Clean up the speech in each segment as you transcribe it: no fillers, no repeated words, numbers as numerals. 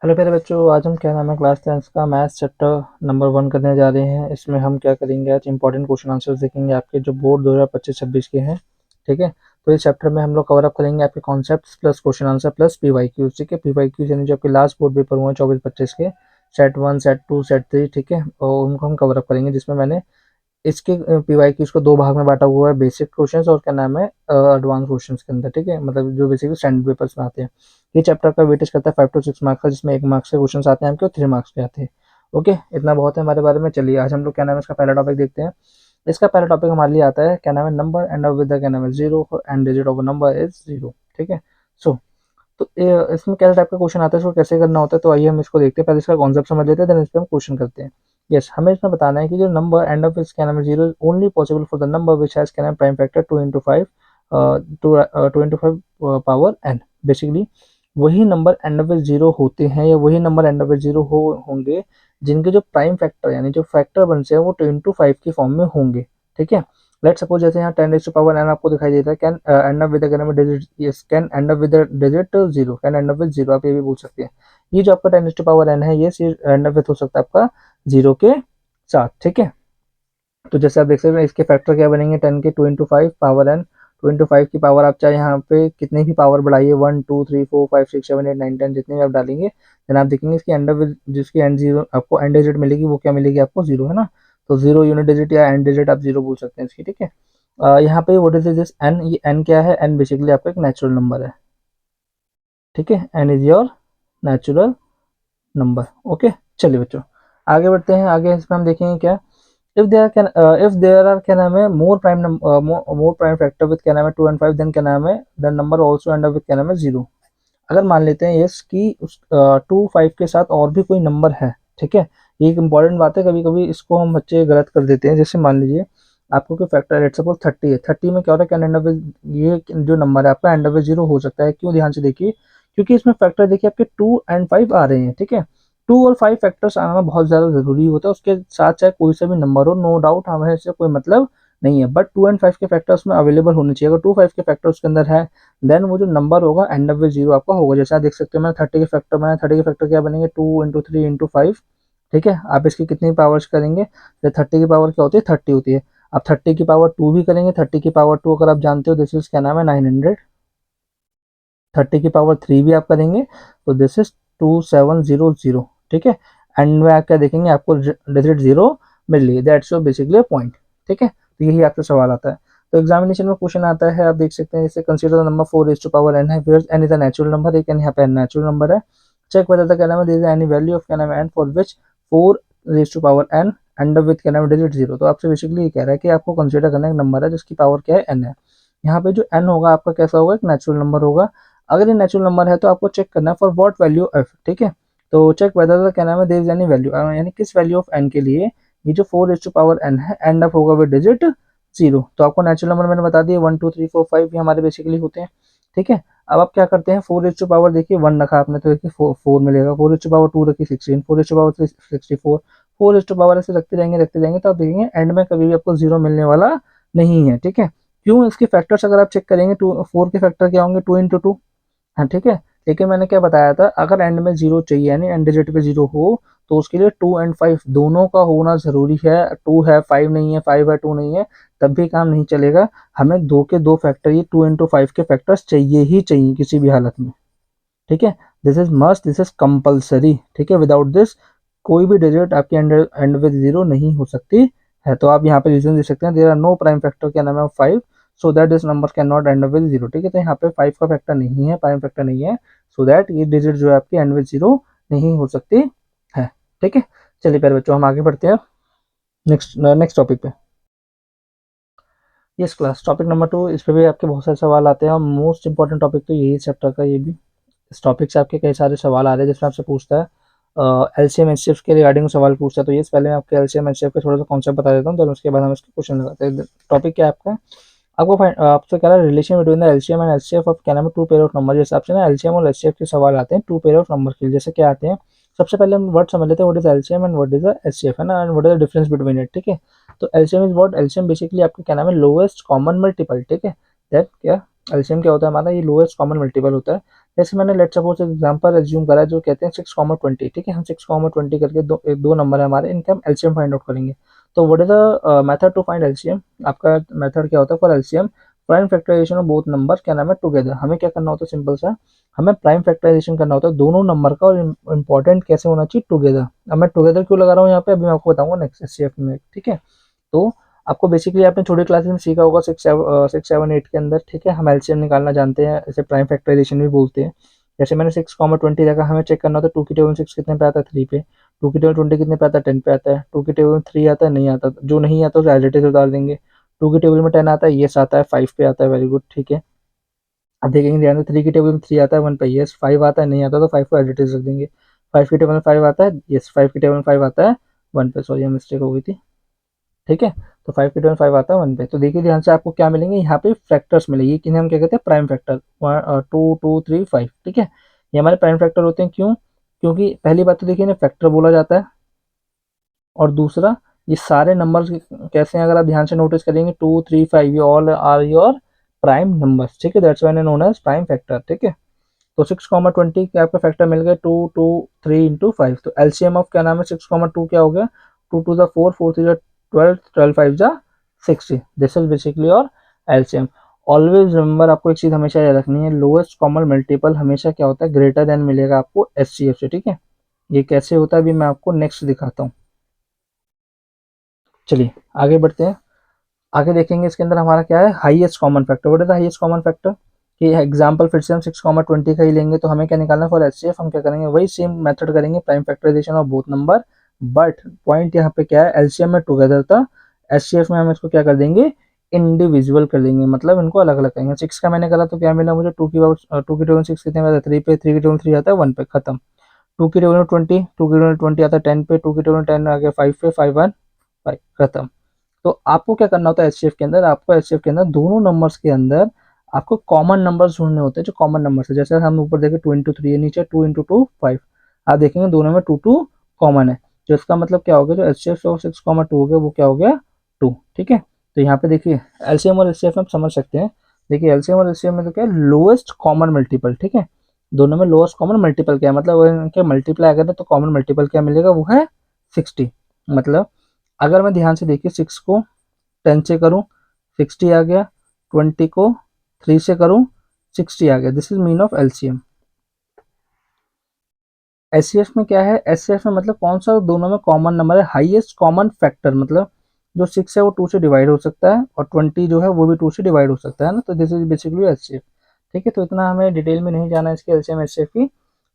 Hello प्यारे बच्चों, आज हम क्या नाम है क्लास 10 का मैथ्स चैप्टर नंबर 1 करने जा रहे हैं। इसमें हम क्या करेंगे, आज इंपॉर्टेंट क्वेश्चन आंसर्स देखेंगे आपके जो बोर्ड 2025-26 के हैं। ठीक है, तो इस चैप्टर में हम लोग कवर अप करेंगे आपके concepts plus question answer plus PYQs. ठीक है, पीवाईक्यूज यानी जो आपके लास्ट बोर्ड पेपर हुए हैं 24-25 के, सेट 1 सेट 2 सेट 3। ठीक है, और उनको हम कवर अप करेंगे, जिसमें मैंने इसके पीवाईक्यू इसको दो भाग में बांटा हुआ है, बेसिक क्वेश्चंस और क्या नाम है एडवांस क्वेश्चंस के अंदर। ठीक है, मतलब जो बेसिकली स्टैंडर्ड पेपर्स में आते हैं। ये चैप्टर का वेटेज करता है 5 to 6 मार्क्स का, जिसमें 1 मार्क्स के क्वेश्चन आते हैं आपके और 3 मार्क्स के आते हैं। ओके, इतना बहुत है हमारे बारे में। चलिए आज हम लोग क्या नाम है इसका पहला टॉपिक देखते हैं। इसका पहला टॉपिक हमारे लिए आता है क्या नाम है नंबर एंड विद द क्या नाम है zero and digit of number is zero. ठीक है, सो तो इसमें कैसे टाइप का क्वेश्चन आता है, इसको कैसे करना होता है, तो आइए हम इसको देखते हैं। पहले इसका कॉन्सेप्ट समझ लेते हैं, देन इस पर हम क्वेश्चन करते हैं। यस, हमें इसमें बताना है कि जो नंबर एंड ऑफ इस क्या नाम है zero only possible for the number which has क्या नाम prime factor 2 into 5 2 into 5 power n. Basically वही नंबर एंड ऑफ जीरो होते हैं, या वही नंबर एंड ऑफ जीरो होंगे जिनके जो प्राइम फैक्टर यानी जो फैक्टर बनते हैं वो 2 into 5 की फॉर्म में होंगे। ठीक है, लेट सपोज जैसे यहाँ 10 to power n आपको दिखाई देता है, can and up with digit, yes can and up with digit zero, can and up with zero, आप ये भी बोल सकते हैं। ये जो आपका 10 to power n है, ये एंड अप विद हो सकता है आपका जीरो के साथ। ठीक है, तो जैसे आप देख सकते हैं इसके फैक्टर क्या बनेंगे, 10 के 2 into 5 पावर n। 2 into 5 की पावर आप चाहे यहाँ पे कितने भी पावर बढ़ाइए, 1 2 3 4 5 6 7 8 9 10 जितने भी आप डालेंगे, देन आप देखेंगे इसकी एंड विद जिसकी एंड जीरो आपको एंड डिजिट मिलेगी, वो क्या मिलेगी आपको, जीरो है ना। तो जीरो यूनिट डिजिट या एंड डिजिट आप जीरो बोल सकते हैं इसकी। ठीक है, यहाँ पे व्हाट इज दिस एन, ये एन क्या है, एन बेसिकली आपका एक नेचुरल नंबर है। ठीक है, n is your natural number. Okay, चलिए बच्चों आगे बढ़ते हैं। आगे इसमें हम देखेंगे क्या, if there are क्या नाम है more prime more prime factor with क्या नाम है 2 and 5, देन क्या नाम है the number also and with क्या नाम है जीरो। अगर मान लेते हैं यस कि उस 2 5 के साथ और भी कोई नंबर है। ठीक है, ये एक इंपॉर्टेंट बात है, कभी कभी इसको हम बच्चे गलत कर देते हैं। जैसे मान लीजिए आपको कोई फैक्टर लेट सपोज 30 है, 30 में क्या हो रहा है, कैन एंड विद, ये जो नंबर है आपका एंड विद जीरो हो सकता है। क्यों, ध्यान से देखिए, क्योंकि इसमें फैक्टर देखिए आपके 2 and 5 आ रहे हैं। ठीक है, 2 और 5 फैक्टर्स आना बहुत ज़्यादा ज़रूरी होता है, उसके साथ चाहे कोई सा भी नंबर हो, नो डाउट, हमें इससे कोई मतलब नहीं है। बट 2 and 5 के फैक्टर्स में अवेलेबल होने चाहिए। अगर 2 5 के फैक्टर उसके अंदर है, देन वो जो नंबर होगा एंड अप विद जीरो आपका होगा। जैसे आप देख सकते हैं मैंने 30 के फैक्टर बनाया, 30 के फैक्टर क्या बनेंगे, 2 into 3 into 5। ठीक है, आप इसकी कितनी पावर्स करेंगे, तो 30 की पावर क्या होती है, 30 होती है। आप 30 की पावर 2 भी करेंगे, 30 की पावर 2 अगर आप जानते हो, दिस इज क्या नाम है 900। 30 की पावर 3 भी आप करेंगे, तो दिस इज 2700। ठीक है, एंड में आप क्या देखेंगे, आपको डिजिट जीरो मिल रही है, दैट्स योर बेसिकली पॉइंट। ठीक है, तो यही आपसे सवाल आता है। तो एग्जामिनेशन में क्वेश्चन आता है, आप देख सकते हैं जैसे consider the number 4 raised to power n है, where n is a natural number, एक n यहाँ पे n नेचुरल नंबर है। चेक वेदर द क्या नाम है there is any value of क्या नाम है n for which 4 raised to power n end with क्या नाम है डिजिट जीरो। तो आपसे बेसिकली ये कह रहा है कि आपको कंसीडर करना एक नंबर है जिसकी पावर क्या है, n है। यहाँ पे जो n होगा आपका कैसा होगा, एक नेचुरल नंबर होगा। अगर ये नेचुरल नंबर है तो आपको चेक करना है फॉर व्हाट वैल्यू एफ। ठीक है, तो चेक वेदर क्या नाम है देयर इज एनी वैल्यू, यानी किस वैल्यू ऑफ एन के लिए ये जो 4 raised to power n है एंड अप होगा विद डिजिट जीरो। तो आपको नेचुरल नंबर मैंने बता दिया 1 2 3 4 5 ये हमारे बेसिकली होते हैं। ठीक है, अब आप क्या करते हैं, 4 raised to power देखिए 1 रखा आपने तो देखिए 4 मिलेगा, 4 raised to power 2 रखी 16, 4 raised to power 3 64, 4 raised to power ऐसे रखते जाएंगे तो आप देखेंगे एंड में कभी भी आपको जीरो मिलने वाला नहीं है। ठीक है, क्यों, इसके फैक्टर्स अगर आप चेक करेंगे, 4 के फैक्टर क्या होंगे, 2 into 2। हाँ ठीक है, लेकिन मैंने क्या बताया था, अगर एंड में जीरो चाहिए यानी एंड डिजिट पे जीरो हो, तो उसके लिए 2 and 5 दोनों का होना जरूरी है। 2 है 5 नहीं है, 5 है 2 नहीं है, तब भी काम नहीं चलेगा। हमें दो के दो फैक्टर, ये 2 into 5 के फैक्टर्स चाहिए ही चाहिए किसी भी हालत में। ठीक है, this is must, this is compulsory. ठीक है, विदाउट दिस कोई भी डिजिट आपके एंड विद जीरो नहीं हो सकती है। तो आप यहाँ पे रीजन दे सकते हैं, there are no prime factor क्या नाम है 5, so that this number can not end with zero. ठीक है, तो यहाँ पे 5 का फैक्टर नहीं है, प्राइम फैक्टर नहीं है, सो दैट ये डिजिट जो है आपकी एंड विद जीरो नहीं हो सकती है। ठीक है, चलिए प्यारे बच्चों हम आगे बढ़ते हैं नेक्स्ट नेक्स्ट टॉपिक पे। यस क्लास, टॉपिक नंबर 2, इस पे भी आपके बहुत सारे सवाल आते हैं और मोस्ट इंपॉर्टेंट टॉपिक तो यही चैप्टर का ये भी। इस टॉपिक से आपके कई सारे सवाल आ रहे हैं, जिसमें आपसे पूछता है एलसीएम एचसीएफ के रिगार्डिंग सवाल पूछता है। तो ये पहले मैं आपके एलसीएम एचसीएफ का थोड़ा सा कॉन्सेप्ट बता देता हूँ, तो उसके बाद हम इसके क्वेश्चन लगाते हैं। टॉपिक क्या है आपका, आपको आपसे कह रहा है relation between the LCM and HCF of क्या नाम है 2 पेयर ऑफ नंबर। जैसे आपसे ना एलसीएम और एचसीएफ के सवाल आते हैं 2 पेयर ऑफ नंबर के लिए, जैसे क्या आते हैं, सबसे पहले हम वर्ड समझ लेते हैं, what is LCM and what is the HCF, है ना, and what is the difference between it. ठीक है, तो LCM is what, LCM basically आपका क्या नाम है लोएस्ट कॉमन मल्टीपल। ठीक है, दैट क्या एलसीएम क्या होता है हमारा, ये लोएस्ट कॉमन मल्टीपल होता है। जैसे मैंने लेट सपोज एग्जांपल एज्यूम करा जो कहते हैं 6,20, ठीक है, हम 6,20 करके दो नंबर है हमारे, इनके हम एलसीएम फाइंड आउट करेंगे। तो what is the method to find LCM, आपका मेथड क्या होता है for LCM, prime factorisation of both number, क्या नाम है, टुगेदर। हमें क्या करना होता है, सिंपल सा, हमें प्राइम फैक्टराइजेशन करना होता है दोनों नंबर का, और इंपॉर्टेंट कैसे होना चाहिए, टुगेदर। अब मैं टुगेदर क्यों लगा रहा हूँ यहाँ पे, अभी मैं आपको बताऊंगा नेक्स्ट एचसीएफ में, ठीक है। तो आपको बेसिकली आपने छोटी क्लासेस में सीखा होगा 6, 7, 8 के अंदर, ठीक है, हम एलसीएम निकालना जानते हैं, इसे प्राइम फैक्टराइजेशन भी बोलते हैं। जैसे मैंने 6,20 रखा, हमें चेक करना होता है 2 की टेबल 6 कितने पे आता है, 3 पे, 2 की टेबल 20 कितने पे आता है, 10 पे आता है, 2 की टेबल में 3 आता है, नहीं आता, जो नहीं आता उसे एज इट इज उतार देंगे। 2 की टेबल में 10 आता है, यस आता है, 5 पे आता है, वेरी गुड, ठीक है। अब देखेंगे ध्यान से, 3 की टेबल में 3 आता है, 1 पे, यस, 5 आता है, नहीं आता तो 5 को एज इट इज रख देंगे। 5 की टेबल में 5 आता है, यस, 5 की टेबल में 5 आता है, 1 पे, सॉरी मिस्टेक हो गई थी, ठीक है। तो 5 की टेबल में 5 आता है 1 पे, तो देखिए ध्यान से आपको क्या मिलेंगे, यहाँ पे फैक्टर्स मिलेंगे, किन्हें हम क्या कहते हैं, प्राइम फैक्टर, 2, 2, 3, 5, ठीक है। ये हमारे प्राइम फैक्टर होते हैं, क्यों, क्योंकि पहली बात तो देखिए इन्हें फैक्टर बोला जाता है, और दूसरा ये सारे नंबर्स कैसे हैं, अगर आप ध्यान से नोटिस करेंगे, 2, 3, 5 ये all are your prime numbers, ठीक है, that's why known as prime factor, ठीक है। तो 6,20 के आपका फैक्टर मिल गए 2, 2, 3 इंटू 5, तो एलसीएम ऑफ क्या नाम है, 6,2 क्या हो गया, 2 2 ज़ा 4, 4 3 ज़ा 12, 12 5 ज़ा 60, दिस इज बेसिकली और एलसीएम। ऑलवेज रिमेंबर, आपको एक चीज हमेशा याद रखनी है, लोएस्ट कॉमन मल्टीपल हमेशा क्या होता है, ग्रेटर देन मिलेगा आपको एचसीएफ से, ठीक है। ये कैसे होता है अभी मैं आपको नेक्स्ट दिखाता हूँ। चलिए आगे बढ़ते हैं, आगे देखेंगे इसके अंदर हमारा क्या है, highest common factor. What is the highest common factor, कि एग्जांपल फिर से हम 6,20 का ही लेंगे, तो हमें क्या निकालना है फॉर एचसीएफ, हम क्या करेंगे, वही सेम मेथड करेंगे, prime factorisation of both number, but point यहाँ पे क्या है, एलसीएम में टुगेदर था, एचसीएफ में हम इसको क्या कर देंगे, इंडिविजुअल कर देंगे, मतलब इनको अलग अलग करेंगे। 6 का मैंने करा तो क्या मिला मुझे, 2 की टेबल 6 कितने में आता है, 3 पे, 3 की टेबल 3 आता है 1 पे, खत्म। 2 की टेबल में 20, 2 की टेबल में 20 आता है 10 पे, 2 की टेबल में 10 आ गया 5 पे, 5 1 5, खत्म। तो आपको क्या करना होता है एचसीएफ के अंदर, आपको एचसीएफ के अंदर दोनों नंबर्स के अंदर आपको कॉमन नंबर्स ढूंढने होते हैं, जो कॉमन नंबर्स है, जैसे हम ऊपर देखें 2 इंटू 3 है, नीचे 2 इंटू 2 5, आप देखेंगे दोनों में 2 2 कॉमन है, जो इसका मतलब क्या हो गया, जो एचसीएफ ऑफ 6,2 हो गया वो क्या हो गया, 2, ठीक है। तो यहाँ पे देखिए एलसीएम और एचसीएफ में आप समझ सकते हैं, देखिए एलसीएम और एचसीएफ में तो क्या है, लोएस्ट कॉमन मल्टीपल, ठीक है, दोनों में लोएस्ट कॉमन मल्टीपल क्या है, मतलब अगर इनके मल्टीप्लाई करें तो कॉमन मल्टीपल क्या मिलेगा, वो है 60। मतलब अगर मैं ध्यान से देखिए 6 को 10 से करूं 60 आ गया, 20 को 3 से करूं 60 आ गया, this is mean of LCM. HCF में क्या है, एचसीएफ में मतलब कौन सा दोनों में कॉमन नंबर है, हाईएस्ट कॉमन फैक्टर, मतलब जो 6 है वो 2 से डिवाइड हो सकता है, और 20 जो है वो भी 2 से डिवाइड हो सकता है ना, तो दिस इज बेसिकली एचसीएफ, ठीक है। तो इतना हमें डिटेल में नहीं जाना है इसके एलसीएम एचसीएफ की,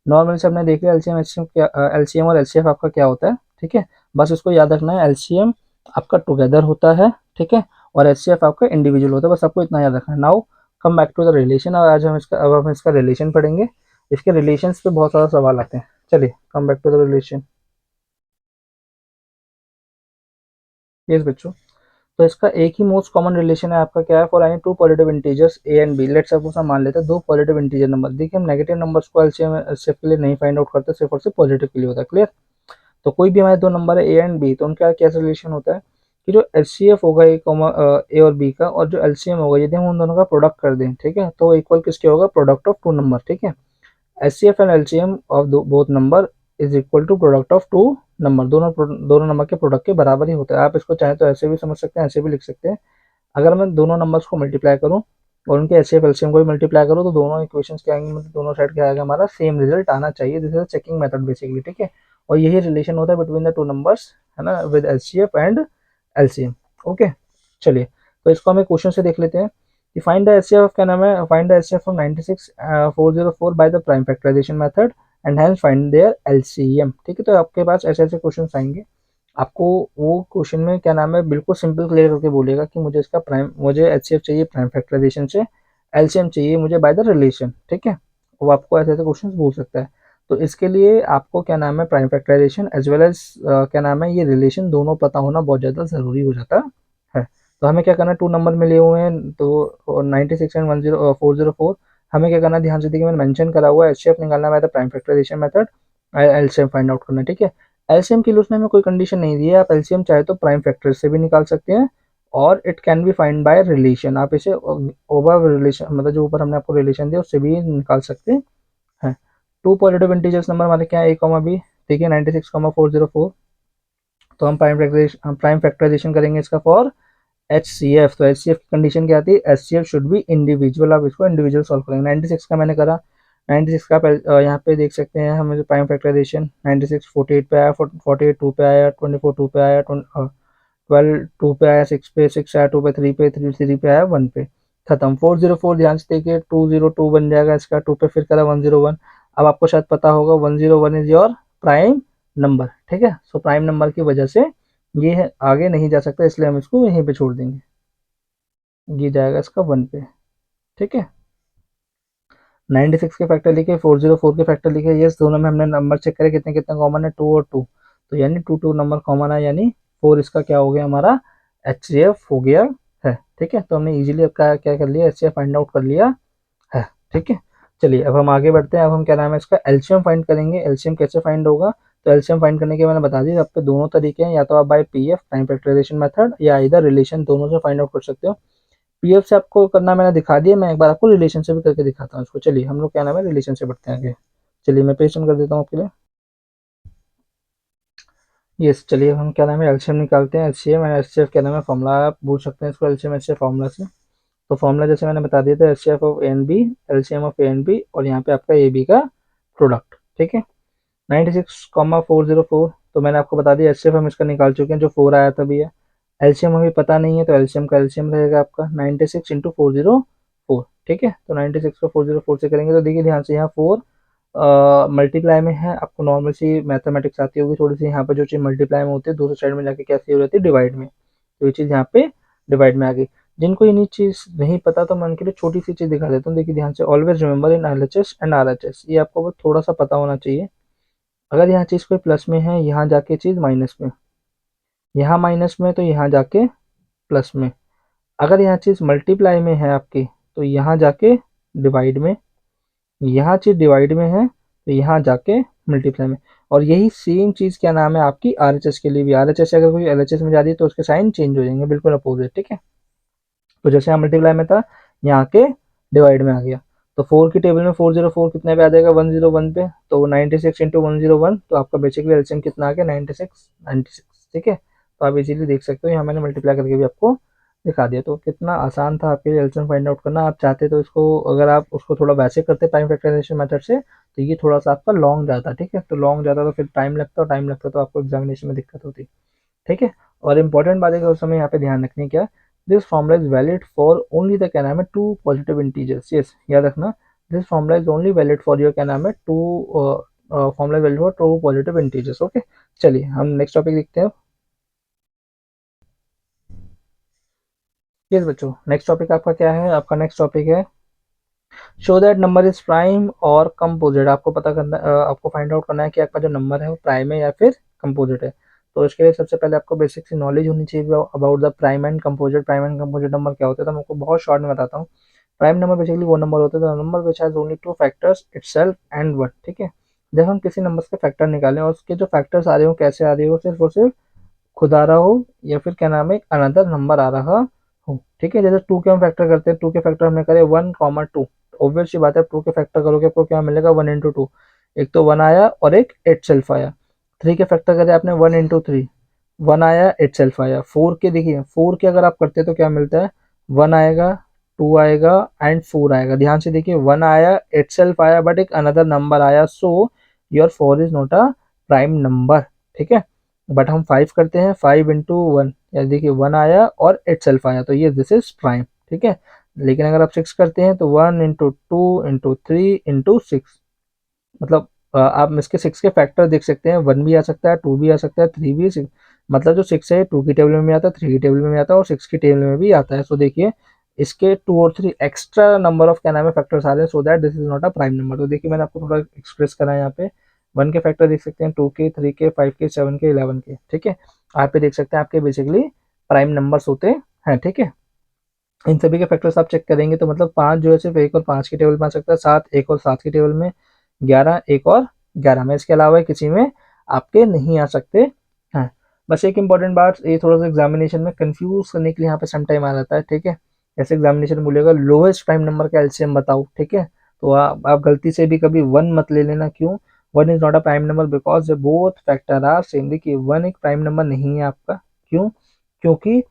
नॉर्मल से हमने देख लिया एलसीएम एचसीएफ क्या, एलसीएम और एचसीएफ आपका क्या होता है, ठीक है। बस इसको याद रखना है, एलसीएम आपका टुगेदर होता है, ठीक है, और एचसीएफ आपका इंडिविजुअल होता है, बस आपको इतना याद रखना है। Now come back to the relation, और आज हम इसका, अब हम इसका रिलेशन पढ़ेंगे, इसके रिलेशंस पे बहुत सारा सवाल आते हैं। चलिए come back to the relation. Yes बच्चों, तो इसका एक ही मोस्ट कॉमन रिलेशन है आपका, क्या है, for any two positive integers a and b, let's suppose हम मान लेते हैं दो पॉजिटिव इंटीजर नंबर, देखिए हम नेगेटिव नंबर्स को एलसीएम एचसीएफ के लिए नहीं फाइंड आउट करते, सिर्फ और सिर्फ पॉजिटिव के लिए होता है, क्लियर। तो कोई भी हमारे दो नंबर है ए एंड बी, तो उनका कैसा रिलेशन होता है, कि जो एचसीएफ होगा ए और बी का, और जो एलसीएम होगा, यदि हम उन दोनों का प्रोडक्ट कर दें, ठीक है, तो इक्वल किसके होगा, प्रोडक्ट ऑफ टू नंबर, ठीक है। HCF and LCM of both number is equal to product of two number, दोनों नंबर के प्रोडक्ट के बराबर ही होता है। आप इसको चाहे तो ऐसे भी समझ सकते हैं, ऐसे भी लिख सकते हैं। अगर मैं दोनों नंबर्स को मल्टीप्लाई करूं और उनके एचसीएफ एलसीएम को भी मल्टीप्लाई करूं, तो दोनों इक्वेशंस क्या आएंगे, मतलब दोनों साइड क्या आएगा, हमारा सेम रिजल्ट आना चाहिए, this is checking method basically, ठीक है। और यही रिलेशन होता है बिटवीन द टू नंबर्स, है ना, with HCF and LCM, okay. चलिए तो इसको हम एक क्वेश्चन से देख लेते हैं, कि फाइंड द एचसीएफ, क्या नाम है, find the HCF from 96,404 by the prime factorisation method and hence find their LCM, ठीक है। तो आपके पास ऐसे ऐसे क्वेश्चन आएंगे, आपको वो क्वेश्चन में क्या नाम है, बिल्कुल सिंपल क्लियर करके बोलेगा कि मुझे इसका प्राइम, मुझे एचसीएफ चाहिए प्राइम फैक्टराइजेशन से, एलसीएम चाहिए मुझे बाय द रिलेशन, ठीक है। वो आपको ऐसे ऐसे क्वेश्चन बोल सकता है। तो इसके लिए आपको क्या नाम है, prime factorisation as well as क्या नाम है, ये रिलेशन दोनों पता होना बहुत ज़्यादा ज़रूरी हो जाता है। तो हमें क्या करना है, टू नंबर मिले हुए हैं, तो 96 एंड 404, हमें क्या करना है, ध्यान से देखिए मैंने मेंशन करा हुआ है, एचसीएफ निकालना है by the prime factorisation method, LCM find out करना है, ठीक है। एलसीएम के लिए उसने हमें कोई कंडीशन नहीं दी है, आप एलसीएम चाहे तो प्राइम फैक्टर से भी निकाल सकते हैं, और it can be find by relation, आप इसे ओवर रिलेशन, मतलब जो ऊपर हमने आपको रिलेशन दिया उससे भी निकाल सकते टू पॉजिटिव इंटीजर्स नंबर हमारे क्या है, ए कॉमा बी, ठीक है, 96,404। तो हम प्राइम फैक्टराइजेशन करेंगे इसका फॉर एच सी एफ। तो एच सी एफ की कंडीशन क्या आती है, H C F should be individual. आप इसको इंडिविजुअल सॉल्व करेंगे। 96 का मैंने करा, 96 का यहाँ पे देख सकते हैं हमें प्राइम फैक्टराइजेशन 96 48 पे आया, 48 2 पे आया, 24 2 पे आया, 12 2 पे आया, 6 पे 6 आया, 2 पे 3 पे 3 3 पे आया, 1 पे खत्म। 404 ध्यान से देखिए, 202 बन जाएगा इसका, 2 पे फिर करा 101। अब आपको शायद पता होगा 101 इज योर प्राइम नंबर, ठीक है। सो प्राइम नंबर की वजह से ये है आगे नहीं जा सकता, इसलिए हम इसको यहीं पे छोड़ देंगे, ये जाएगा इसका 1 पे, ठीक है। 96 के फैक्टर लिखे, 404 के फैक्टर लिखे, यस दोनों में हमने नंबर चेक करे कितने कितने कॉमन है, 2 और 2, तो यानी 2 नंबर कॉमन है, यानी 4 इसका क्या हो गया हमारा, एच सी एफ हो गया है, ठीक है। तो हमने इजीली क्या क्या कर लिया, H C F find out कर लिया है, ठीक है। चलिए अब हम आगे बढ़ते हैं। अब हम क्या नाम है इसका एलसीएम फाइंड करेंगे। एलसीएम कैसे फाइंड होगा, तो एलसीएम फाइंड करने के मैंने बता दी आपके दोनों तरीके हैं, या तो आप by PF prime factorisation method या इधर रिलेशन, दोनों से फाइंड आउट कर सकते हो। पीएफ से आपको करना मैंने दिखा दिया, मैं एक बार आपको रिलेशन से भी करके दिखाता हूँ इसको। चलिए हम लोग क्या नाम है रिलेशन से बढ़ते हैं आगे। चलिए मैं पेस्ट कर देता हूँ आपके लिए। यस, चलिए अब हम क्या नाम है एलसीएम निकालते हैं। एलसीएम एंड एचसीएफ क्या नाम है फॉर्मूला, आप पूछ सकते हैं इसको एलसीएम एचसीएफ फॉर्मूला से। तो फॉर्मूला जैसे मैंने बता दिया था, HCF of a and b, LCM of a and b, और यहाँ पे आपका ए बी का प्रोडक्ट, ठीक है। 96,404, तो मैंने आपको बता दिया एचसीएफ हम इसका निकाल चुके हैं, जो 4 आया था भैया। एलसीएम अभी पता नहीं है, तो एलसीएम का एलसीएम रहेगा आपका 96 इंटू 404, ठीक है। तो 96 को 404 से करेंगे, तो देखिए ध्यान से यहाँ 4 मल्टीप्लाई में है, आपको नॉर्मल सी मैथमेटिक्स आती होगी थोड़ी सी, यहाँ पे जो चीज़ मल्टीप्लाई में होती है दूसरी साइड में जाके कैसी हो जाती है, डिवाइड में, तो ये चीज़ यहाँ पे डिवाइड में आ गई। जिनको ये चीज़ नहीं पता तो मैं उनके लिए छोटी सी चीज़ दिखा देता हूँ, देखिए ध्यान से, always remember in LHS and RHS, ये आपको बस थोड़ा सा पता होना चाहिए। अगर यहाँ चीज़ कोई प्लस में है, यहाँ जाके चीज़ माइनस में, यहाँ माइनस में, तो यहाँ जाके प्लस में। अगर यहाँ चीज़ मल्टीप्लाई में है आपकी, तो यहाँ जाके डिवाइड में, यहाँ चीज़ डिवाइड में है तो यहाँ जाके मल्टीप्लाई में। और यही सेम चीज़ क्या नाम है आपकी आरएचएस के लिए भी, आरएचएस से अगर कोई एलएचएस में जा रही है तो उसके साइन चेंज हो जाएंगे, बिल्कुल अपोजिट, ठीक है। तो जैसे यहाँ मल्टीप्लाई में था, यहाँ के डिवाइड में आ गया। तो 4 की टेबल में 404 कितने पे आ जाएगा, 101 पे, तो 96 इंटू 101, तो आपका बेसिकली एलसीएम कितना आ गया, 96, ठीक है। तो आप इजीली देख सकते हो, यहाँ मैंने मल्टीप्लाई करके भी आपको दिखा दिया। तो कितना आसान था आपके लिए एलसीएम फाइंड आउट करना। आप चाहते तो इसको, अगर आप उसको थोड़ा वैसे करते प्राइम फैक्टराइजेशन मेथड से, तो ये थोड़ा सा आपका लॉन्ग जाता, ठीक है। तो लॉन्ग जाता तो फिर टाइम लगता तो आपको एग्जामिनेशन में दिक्कत होती, ठीक है। और इंपॉर्टेंट बात है कि उस समय यहाँ पे ध्यान रखनी क्या, this formula is valid for only the क्या नाम है टू पॉजिटिव इंटीजर्स, यस याद रखना, this formula is only valid for your क्या नाम है two, formula valid for two positive integers, okay. चलिए हम नेक्स्ट टॉपिक देखते हैं। यस बच्चों, नेक्स्ट टॉपिक आपका क्या है, आपका नेक्स्ट टॉपिक है show that number is prime और कंपोजिट। आपको पता करना, आपको फाइंड आउट करना है कि आपका जो नंबर है वो प्राइम है या फिर कंपोजिट है। तो इसके लिए सबसे पहले आपको बेसिक सी नॉलेज होनी चाहिए about the prime and composite. Prime and composite number क्या होता है, तो मैं आपको बहुत शॉर्ट में बताता हूँ। प्राइम नंबर बेसिकली वो नंबर होता है number which has only two factors itself and one, ठीक है। जब हम किसी नंबर के फैक्टर निकालें और उसके जो फैक्टर्स आ रहे हो कैसे आ रहे हो, सिर्फ और सिर्फ खुद आ रहा हो या फिर क्या नाम है अनदर नंबर आ रहा हो, ठीक है। जैसे 2 के हम फैक्टर करते हैं, 2 के फैक्टर हमने करे 1, 2, ऑब्वियस सी बात है 2 के फैक्टर करोगे आपको क्या मिलेगा, 1 इंटू 2, एक तो 1 आया और एक एट सेल्फ आया। 3 के फैक्टर करे आपने 1 इंटू 3, 1 आया एट सेल्फ आया। 4 के देखिए 4 के अगर आप करते हैं तो क्या मिलता है, 1 आएगा, 2 आएगा एंड 4 आएगा। ध्यान से देखिए 1 आया एट सेल्फ आया बट एक अनदर नंबर आया, so your 4 is not a prime number, ठीक है। बट हम 5 करते हैं, 5 इंटू 1, या देखिए 1 आया और एट सेल्फ आया, तो ये दिस इज प्राइम, ठीक है। लेकिन अगर आप 6 करते हैं तो 1 इंटू 2 इंटू 3 इंटू 6, मतलब आप इसके 6 के फैक्टर देख सकते हैं, 1 भी आ सकता है, 2 भी आ सकता है, 3 भी, 6, मतलब जो 6 है 2 की टेबल में भी आता है, 3 की टेबल में भी आता है और 6 की टेबल में भी आता है। सो देखिए इसके 2 और 3 एक्स्ट्रा नंबर ऑफ क्या नाम है फैक्टर्स आ रहे हैं, सो that this is not a prime number. तो देखिए मैंने आपको थोड़ा एक्सप्रेस करा है यहाँ पे, 1 के फैक्टर देख सकते हैं, 2 के, 3 के, 5 के, 7 के, 11 के, ठीक है। आप पे देख सकते हैं आपके बेसिकली प्राइम नंबर्स होते हैं, ठीक है। इन सभी के फैक्टर्स आप चेक करेंगे तो मतलब 5 जो है सिर्फ 1 और 5 की टेबल में आ सकता है, 7 1 और 7 की टेबल में, 11 1 और 11 में, इसके अलावा किसी में आपके नहीं आ सकते हैं। बस एक इंपॉर्टेंट बात, ये थोड़ा सा एग्जामिनेशन में कंफ्यूज करने के लिए यहाँ पे सम टाइम आ जाता है, ठीक है। जैसे एग्जामिनेशन बोलेगा लोएस्ट प्राइम नंबर का एलसीएम बताओ, ठीक है, तो आप गलती से भी कभी 1 मत ले लेना। क्यों? 1 is not a prime number because both factor are same. देखिए 1 एक प्राइम नंबर नहीं है आपका। क्यों? क्योंकि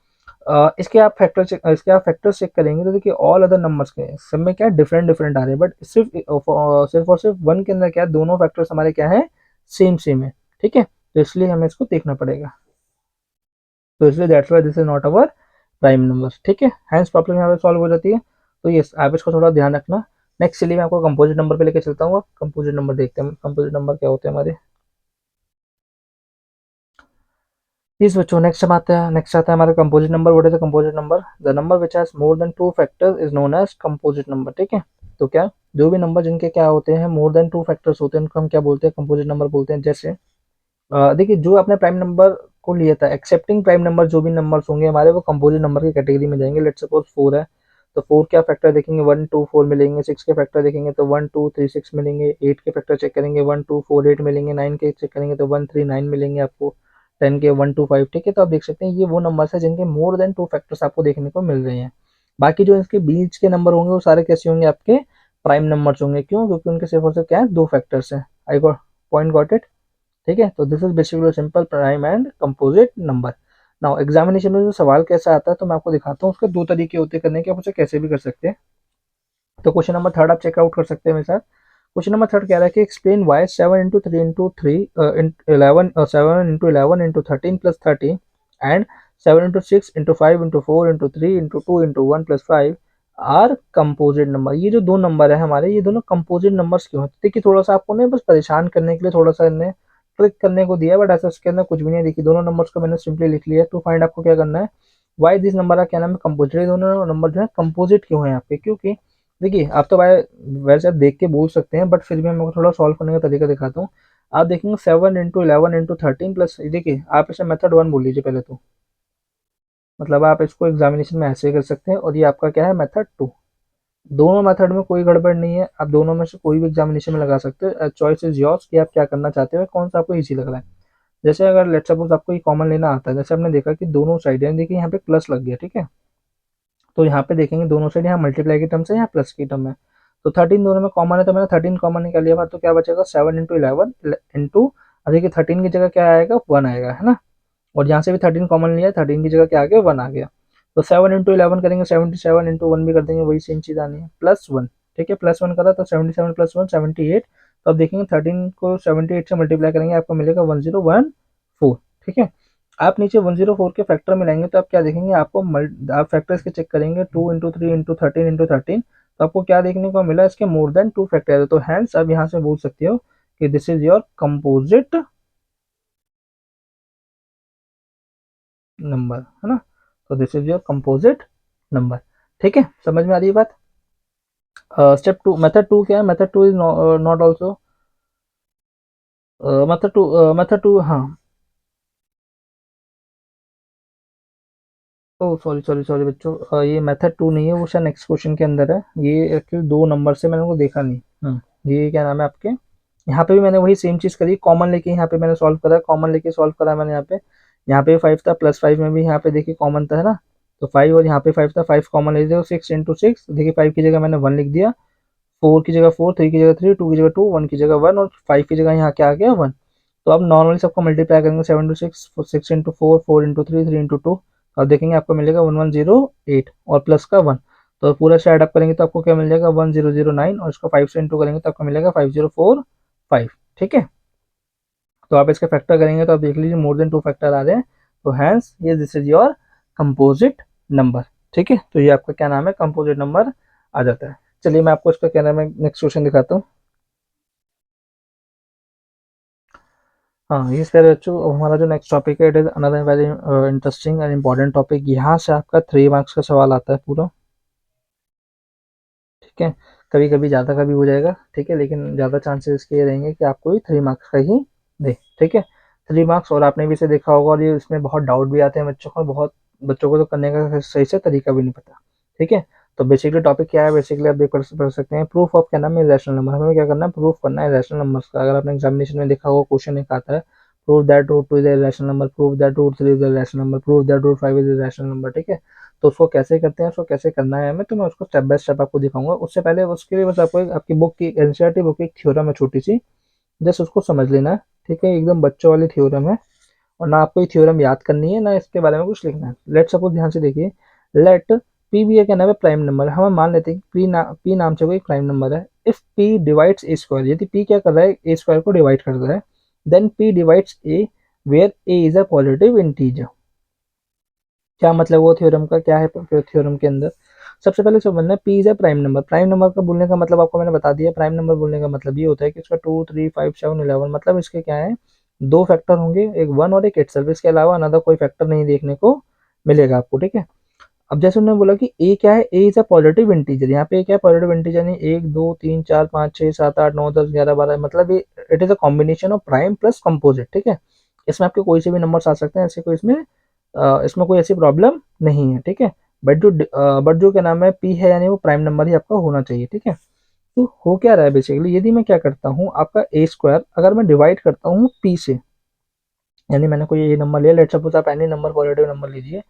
इसके आप फैक्टर चेक करेंगे तो देखिए ऑल अदर नंबर्स के सब में क्या है, डिफरेंट डिफरेंट आ रहे हैं, बट सिर्फ और सिर्फ 1 के अंदर क्या है, दोनों फैक्टर्स हमारे क्या है, सेम सेम है। ठीक है, तो इसलिए हमें इसको देखना पड़ेगा। तो इसलिए that's why this is not our prime number. ठीक है, हैंस प्रॉब्लम यहाँ पे सॉल्व हो जाती है। तो यस, आप इसको थोड़ा ध्यान रखना। नेक्स्ट चलिए मैं आपको कंपोजिट नंबर पे लेके चलता हूँ। कंपोजिट नंबर देखते हैं, कंपोजिट नंबर क्या होते हैं हमारे। इस बच्चों नेक्स्ट आता है हमारा composite number. What is the composite number? The number which has more than 2 factors is known as composite number. ठीक है, तो क्या, जो भी नंबर जिनके क्या होते हैं, मोर देन 2 फैक्टर्स होते हैं, उनको हम क्या बोलते हैं, कंपोजिट नंबर बोलते हैं। जैसे देखिए जो आपने प्राइम नंबर को लिया था, एक्सेप्टिंग प्राइम नंबर जो भी नंबर्स होंगे हमारे, वो कंपोजिट नंबर की कैटेगरी में जाएंगे। लेट्स सपोज 4 है, तो 4 का फैक्टर देखेंगे 1 2 4 मिलेंगे। 6 के फैक्टर देखेंगे तो 1 2 3 6 मिलेंगे। 8 के फैक्टर चेक करेंगे 1 2 4 8 मिलेंगे। 9 के चेक करेंगे तो 1 3 9 मिलेंगे आपको। 10 के 1 2 5। ठीक है, तो आप देख सकते हैं ये वो नंबर्स है जिनके मोर देन 2 फैक्टर्स आपको देखने को मिल रहे हैं। बाकी जो इसके बीच के नंबर होंगे वो सारे कैसे होंगे, आपके प्राइम नंबर्स होंगे। क्यों? क्योंकि उनके सिर्फ और सिर्फ क्या है, 2 फैक्टर्स है। I got point, got it? ठीक है, तो this is basically simple prime and composite number. Now examination में जो सवाल कैसा आता है तो मैं आपको दिखाता हूँ। उसके दो तरीके होते हैं करने के, आप उसे कैसे भी कर सकते हैं। तो क्वेश्चन नंबर 3 आप चेकआउट कर सकते हैं मेरे साथ। क्वेश्चन नंबर 3 कह रहा है कि explain why 7 into 3 into 3 11 7 into 11 into 13 plus 30 and 7 into 6 into 5 into 4 into 3 into 2 into 1 plus 5 are composite number. ये जो दो नंबर है हमारे, ये दोनों कंपोजिट नंबर्स क्यों हैं? देखिए थोड़ा सा आपको ना बस परेशान करने के लिए थोड़ा सा इन्हें ट्रिक करने को दिया है, बट ऐसा इसके अंदर कुछ भी नहीं है। देखिए दोनों नंबर्स को मैंने सिंपली लिख लिया। टू फाइंड आपको क्या करना है, वाई दिस नंबर का क्या नाम है, कंपोजिट। दोनों नंबर जो है कंपोजिट क्यों है आपके, क्योंकि देखिए आप तो भाई वैसे आप देख के बोल सकते हैं, बट फिर भी मैं आपको थोड़ा सॉल्व करने का तरीका दिखाता हूँ। आप देखेंगे 7 इंटू 11 इंटू 13 प्लस, देखिए आप इसे मेथड 1 बोल लीजिए पहले तो, मतलब आप इसको एग्जामिनेशन में ऐसे कर सकते हैं। और ये आपका क्या है, मेथड 2। दोनों मेथड में कोई गड़बड़ नहीं है, आप दोनों में से कोई भी एग्जामिनेशन में लगा सकते हैं। चॉइस इज योर्स कि आप क्या करना चाहते हो, कौन सा आपको इजी लग रहा है। जैसे अगर लेट्स सपोज आपको ये कॉमन लेना आता है, जैसे आपने देखा कि दोनों साइड है, देखिए यहाँ पे प्लस लग गया। ठीक है, तो यहाँ पे देखेंगे दोनों साइड, यहाँ मल्टीप्लाई की टर्म से, यहाँ प्लस की टर्म है। तो 13 दोनों में कॉमन है, तो मैंने 13 कॉमन निकाल लिया। तो क्या बचेगा, 7 इंटू 11 इंटू, देखिए 13 की जगह क्या आएगा, 1 आएगा, है ना। और यहाँ से भी 13 कॉमन लिया, 13 की जगह क्या आ गया, 1 आ गया। तो 7 इंटू 11 करेंगे 77 इंटू 1 भी कर देंगे, वही सेम चीज आनी है, प्लस 1। ठीक है, प्लस 1 करा तो 77 प्लस 1 78। तो अब देखेंगे 13 को 78 से मल्टीप्लाई करेंगे, आपको मिलेगा 1014। ठीक है, आप नीचे 104 के फैक्टर में लाएंगे तो आप क्या देखेंगे, आपको आप फैक्टर्स के चेक करेंगे 2 इंटू 3 इंटू 13 इंटू 13, तो आपको क्या देखने को मिला, इसके मोर देन 2 फैक्टर है। तो हैंस आप यहाँ से बोल सकते हो कि this is your composite number, है ना। तो this is your composite number. ठीक है, समझ में आ रही है बात। स्टेप 2, मेथड 2 क्या है, method 2 is not also, method 2 हाँ। ओ सॉरी सॉरी सॉरी बच्चों, ये मेथड 2 नहीं है, वो शायद नेक्स्ट क्वेश्चन के अंदर है। ये एक्चुअली दो नंबर से मैंने को देखा नहीं। ये क्या नाम है आपके, यहाँ पे भी मैंने वही सेम चीज करी, कॉमन लेके यहाँ पे मैंने सॉल्व करा, कॉमन लेके सॉल्व करा मैंने यहाँ पे। यहाँ पे 5 था, प्लस 5 में भी यहाँ पे देखिए कॉमन था, है ना। तो 5 और यहाँ पे 5 था, 5 कॉमन ले लिया। 6 इंटू 6, देखिए 5 की जगह मैंने 1 लिख दिया। 4 की जगह 4, 3 की जगह 3, 2 की जगह 2, 1 की जगह 1, और 5 की जगह यहाँ क्या आ गया, 1। तो अब नॉर्मली सबको मल्टीप्लाई करेंगे, 7 इंटू 6, 6 इंटू 4, 4 इंटू 3, 3 इंटू 2। अब देखेंगे आपको मिलेगा 1108 और प्लस का 1। तो पूरा से एड अप करेंगे तो आपको क्या मिल जाएगा, 1009, और इसको 5 से इंटू करेंगे तो आपको मिलेगा 5045। ठीक है, तो आप इसके फैक्टर करेंगे तो आप देख लीजिए मोर देन 2 फैक्टर आ रहे हैं। तो हैंस ये this is your composite number. ठीक है, तो ये आपका क्या नाम है, कंपोजिट नंबर आ जाता है। चलिए मैं आपको इसका क्या नाम है, नेक्स्ट क्वेश्चन दिखाता हूँ। हाँ, ये सारे बच्चों, अब हमारा जो नेक्स्ट टॉपिक है, it is another very interesting and important topic. यहाँ से आपका 3 मार्क्स का सवाल आता है पूरा। ठीक है, कभी कभी ज़्यादा का भी हो जाएगा, ठीक है, लेकिन ज़्यादा चांसेस इसके ये रहेंगे कि आपको ये 3 मार्क्स का ही दे। ठीक है, 3 मार्क्स, और आपने भी इसे देखा होगा, और ये इसमें बहुत डाउट भी आते हैं बच्चों को, बहुत बच्चों को तो करने का सही से तरीका भी नहीं पता। ठीक है, तो बेसिकली टॉपिक क्या है, बेसिकली आप देख पढ़ सकते हैं, प्रूफ ऑफ क्या नाम है, रैशनल नंबर। हमें क्या करना है, प्रूफ करना है रैशनल नंबर्स का। अगर आपने एग्जामिनेशन में देखा होगा, क्वेश्चन एक आता है, prove that root 2 is a rational number, prove that root 3 is a rational number, prove that root 5 is a rational number. ठीक है, तो उसको कैसे करते हैं, उसको कैसे करना है हमें, तो मैं उसको स्टेप बाय स्टेप आपको दिखाऊंगा। उससे पहले उसके लिए बस आपको आपकी बुक की एनसीईआरटी बुक की एक थ्योरम है छोटी सी, जस्ट उसको समझ लेना है, ठीक है। एकदम बच्चों वाली थ्योरम है, और ना आपको ये थ्योरम याद करनी है ना इसके बारे में कुछ लिखना है। लेट सपोज, ध्यान से देखिए, लेट पी भी क्या नाम है, प्राइम नंबर। हम मान लेते हैं कि पी नाम से कोई प्राइम नंबर है। If P divides A square, यदि पी क्या कर रहा है, ए स्क्वायर को डिवाइड कर रहा है, then p divides a where a is a positive integer. क्या मतलब वो थ्योरम का, क्या है थ्योरम के अंदर? सबसे पहले समझना, P is a prime number. Prime number का बोलने का मतलब आपको मैंने बता दिया। प्राइम नंबर बोलने का मतलब ये होता है कि इसका 2, 3, 5, 7, 11, मतलब इसके क्या है, दो फैक्टर होंगे, एक वन और एक इटसेल्फ। इसके अलावा अनदर कोई फैक्टर नहीं देखने को मिलेगा आपको, ठीक है। अब जैसे उन्होंने बोला कि ए क्या है, ए इज अ पॉजिटिव इंटीजर। यहाँ पे क्या है, पॉजिटिव इंटीजर नहीं, 1, 2, 3, 4, 5, 6, 7, 8, 9, 10, 11, 12, मतलब ये it is a combination of prime plus composite, ठीक है। इसमें आपके कोई से भी नंबर्स आ सकते हैं, ऐसे कोई इसमें कोई ऐसी प्रॉब्लम नहीं है, ठीक है। बट जो क्या नाम है, पी है, यानी वो प्राइम नंबर ही आपका होना चाहिए, ठीक है। तो हो क्या रहा है बेसिकली, यदि मैं क्या करता हूँ, आपका ए स्क्वायर अगर मैं डिवाइड करता हूँ पी से, यानी मैंने कोई ए नंबर लिया, लेट सपोज आप एनी नंबर पॉजिटिव नंबर लीजिए,